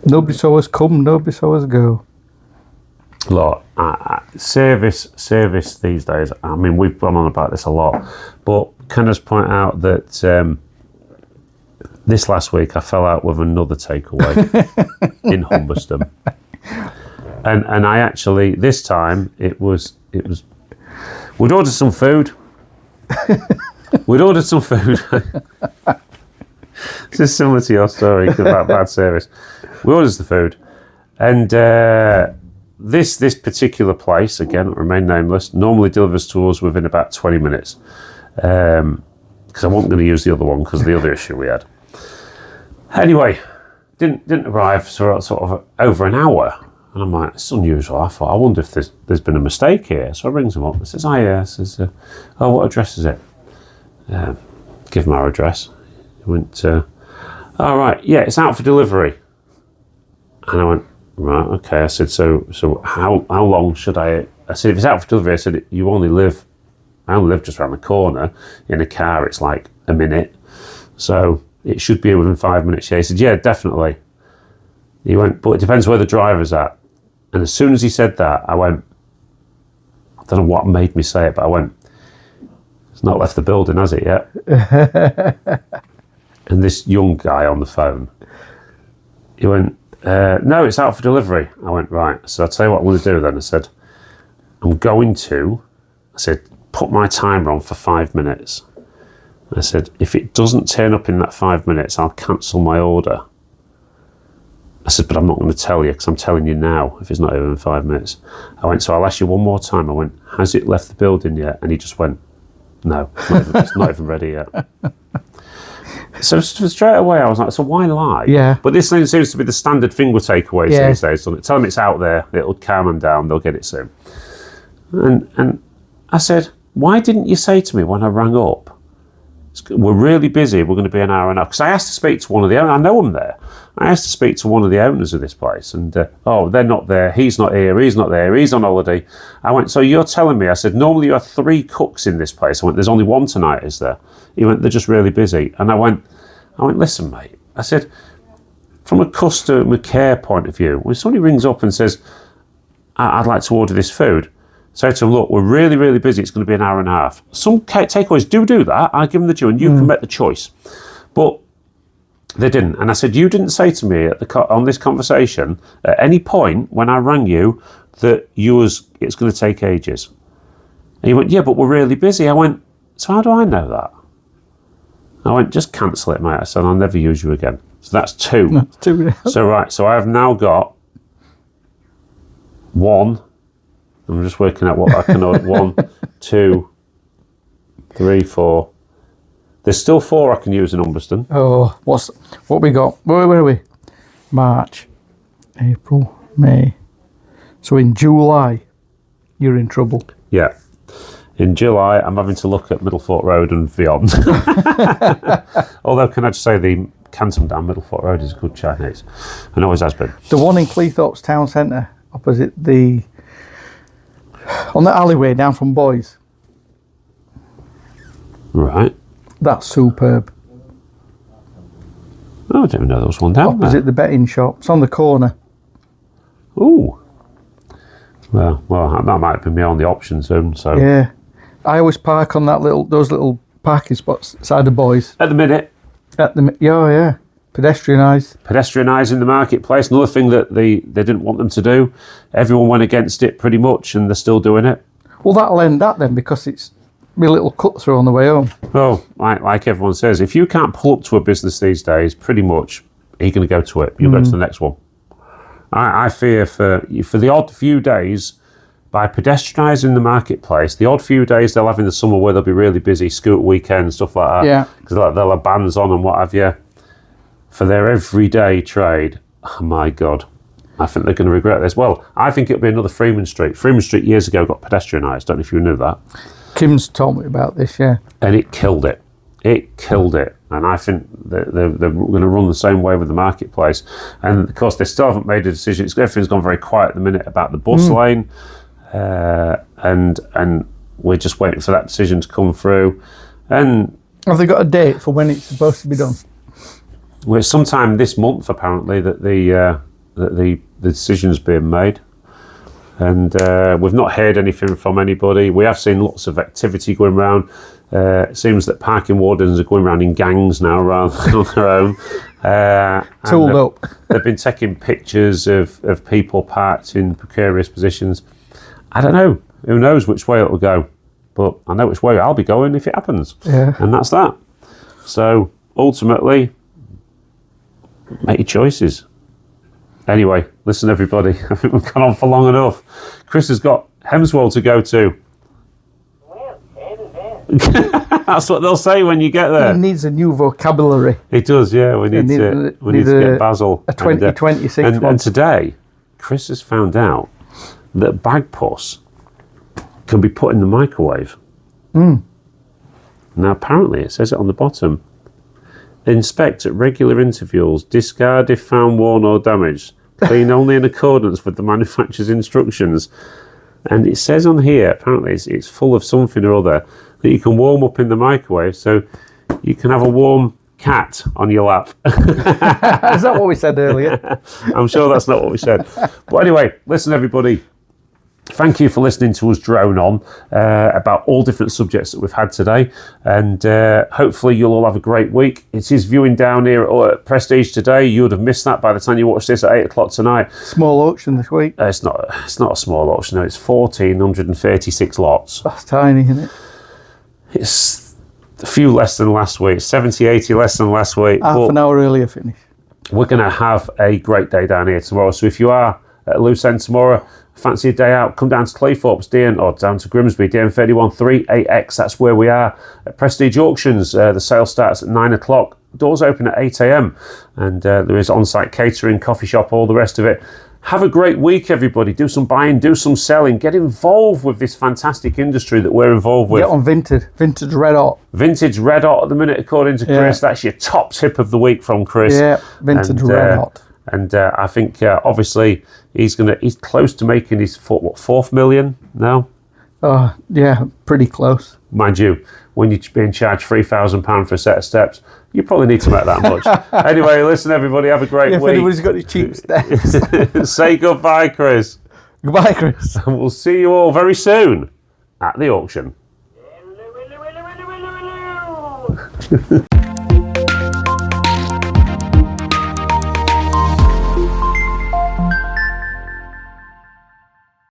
Nobody saw us come, nobody saw us go. Look, service these days, I mean, we've gone on about this a lot, but can I just point out that this last week I fell out with another takeaway in Humberston. And I actually, this time, it was we'd ordered some food. This is similar to your story about bad service. We ordered the food, and this particular place, again, remain nameless, normally delivers to us within about 20 minutes. Because I wasn't going to use the other one because of the other issue we had. Anyway, didn't arrive for sort of over an hour. And I'm like, it's unusual. I thought, I wonder if there's been a mistake here. So I rings him up and says, yeah. Says, oh, what address is it? Give him our address. He went, all right, yeah, it's out for delivery. And I went, Right, okay. I said, so how long should I said, if it's out for delivery, I said, I only live just around the corner. In a car, it's like a minute. So it should be within 5 minutes. Yeah, he said, yeah, definitely. He went, but it depends where the driver's at. And as soon as he said that, I went, I don't know what made me say it, but I went, it's not left the building, has it yet? And this young guy on the phone, he went, no, it's out for delivery. I went, right. So I'll tell you what I'm going to do then. I said, I said, put my timer on for 5 minutes. I said, if it doesn't turn up in that 5 minutes, I'll cancel my order. I said, but I'm not going to tell you because I'm telling you now if it's not over in 5 minutes. I went, so I'll ask you one more time. I went, has it left the building yet? And he just went, no, it's not even ready yet. So straight away I was like, so why lie? Yeah. But this thing seems to be the standard thing with takeaways these days. So tell them it's out there, it'll calm them down, they'll get it soon. And I said, why didn't you say to me when I rang up, we're really busy, we're going to be an hour and a half? Because I asked to speak to one of the owners, I know them there. I asked to speak to one of the owners of this place, and they're not there, he's not here, he's not there, he's on holiday. I went, so you're telling me, I said, normally you have 3 cooks in this place. I went, there's only 1 tonight, is there? He went, they're just really busy. And I went, listen, mate, I said, from a customer care point of view, when somebody rings up and says, I'd like to order this food, say to them, look, we're really, really busy, it's going to be an hour and a half. Some takeaways do that, I give them the due, and you can make the choice. But they didn't. And I said, you didn't say to me on this conversation at any point when I rang you that it's going to take ages. And he went, yeah, but we're really busy. I went, so how do I know that? I went, just cancel it, mate. I said, I'll never use you again. So that's 2. That's 2 now. So right, so I have now got 1. I'm just working out what I can order. 1, 2, 3, 4. There's still 4 I can use in Umberston. Oh, what we got? Where are we? March, April, May. So in July, you're in trouble. Yeah. In July, I'm having to look at Middlefort Road and beyond. Although, can I just say the Canton down Middlefort Road is a good Chinese, and always has been. The one in Cleethorpes Town Centre, opposite on the alleyway down from Boys. Right. That's superb. Oh, I didn't know there was one down Opposite the betting shop. It's on the corner. Ooh. Well, that might be me on the option zone. So yeah, I always park on those little parking spots beside the Boys. At the minute. Yeah. Pedestrianising the marketplace. Another thing that they didn't want them to do. Everyone went against it pretty much, and they're still doing it. Well, that'll end that then, because it's be a little cut through on the way home. Well, like everyone says, if you can't pull up to a business these days, pretty much you're going to go to it. You'll go to the next one. I fear for the odd few days, by pedestrianising the marketplace, the odd few days they'll have in the summer where they'll be really busy, scooter weekends, stuff like that. Yeah. Because they'll have bands on and what have you. For their everyday trade, oh my God, I think they're going to regret this. Well, I think it'll be another Freeman Street. Freeman Street years ago got pedestrianised. Don't know if you knew that. Kim's told me about this, yeah. And it killed it. And I think they're going to run the same way with the marketplace. And of course, they still haven't made a decision. Everything's gone very quiet at the minute about the bus lane. And we're just waiting for that decision to come through. And have they got a date for when it's supposed to be done? Well, it's sometime this month, apparently, that the decision's being made. And we've not heard anything from anybody. We have seen lots of activity going around. It seems that parking wardens are going around in gangs now rather than on their own. Tooled up. They've been taking pictures of people parked in precarious positions. I don't know. Who knows which way it'll go? But I know which way I'll be going if it happens. Yeah. And that's that. So ultimately, make your choices. Anyway, listen, everybody. I think we've gone on for long enough. Chris has got Hemswell to go to. Well, That's what they'll say when you get there. He needs a new vocabulary. It does, yeah. We need to get Basil. A 2026 one. And today, Chris has found out that bagpuss can be put in the microwave. Now, apparently, it says it on the bottom. Inspect at regular intervals. Discard if found worn or damaged. clean only in accordance with the manufacturer's instructions. And it says on here, apparently it's full of something or other that you can warm up in the microwave, so you can have a warm cat on your lap. Is that what we said earlier? I'm sure that's not what we said. But anyway, listen, everybody. Thank you for listening to us drone on about all different subjects that we've had today. And hopefully you'll all have a great week. It is viewing down here at Prestige today. You would have missed that by the time you watch this at 8 o'clock tonight. Small auction this week. It's not a small auction, no. It's 1,436 lots. That's tiny, isn't it? It's a few less than last week. 70, 80 less than last week. Half an hour earlier finish. We're going to have a great day down here tomorrow. So if you are at Loose End tomorrow, fancy a day out, come down to Claythorpe's DN or down to Grimsby, DN31 3AX. That's where we are at Prestige Auctions. The sale starts at 9 o'clock. Doors open at 8 a.m. And there is on-site catering, coffee shop, all the rest of it. Have a great week, everybody. Do some buying, do some selling. Get involved with this fantastic industry that we're involved with. Get on Vintage Red Hot. Vintage Red Hot at the minute, according to Chris. That's your top tip of the week from Chris. Yeah, Vintage Red Hot. And I think obviously he's close to making his fourth million now. Oh yeah, pretty close. Mind you, when you're being charged £3,000 for a set of steps, you probably need to make that much. Anyway, listen, everybody, have a great week. If anybody's got any cheap steps, say goodbye, Chris. Goodbye, Chris. And we'll see you all very soon at the auction.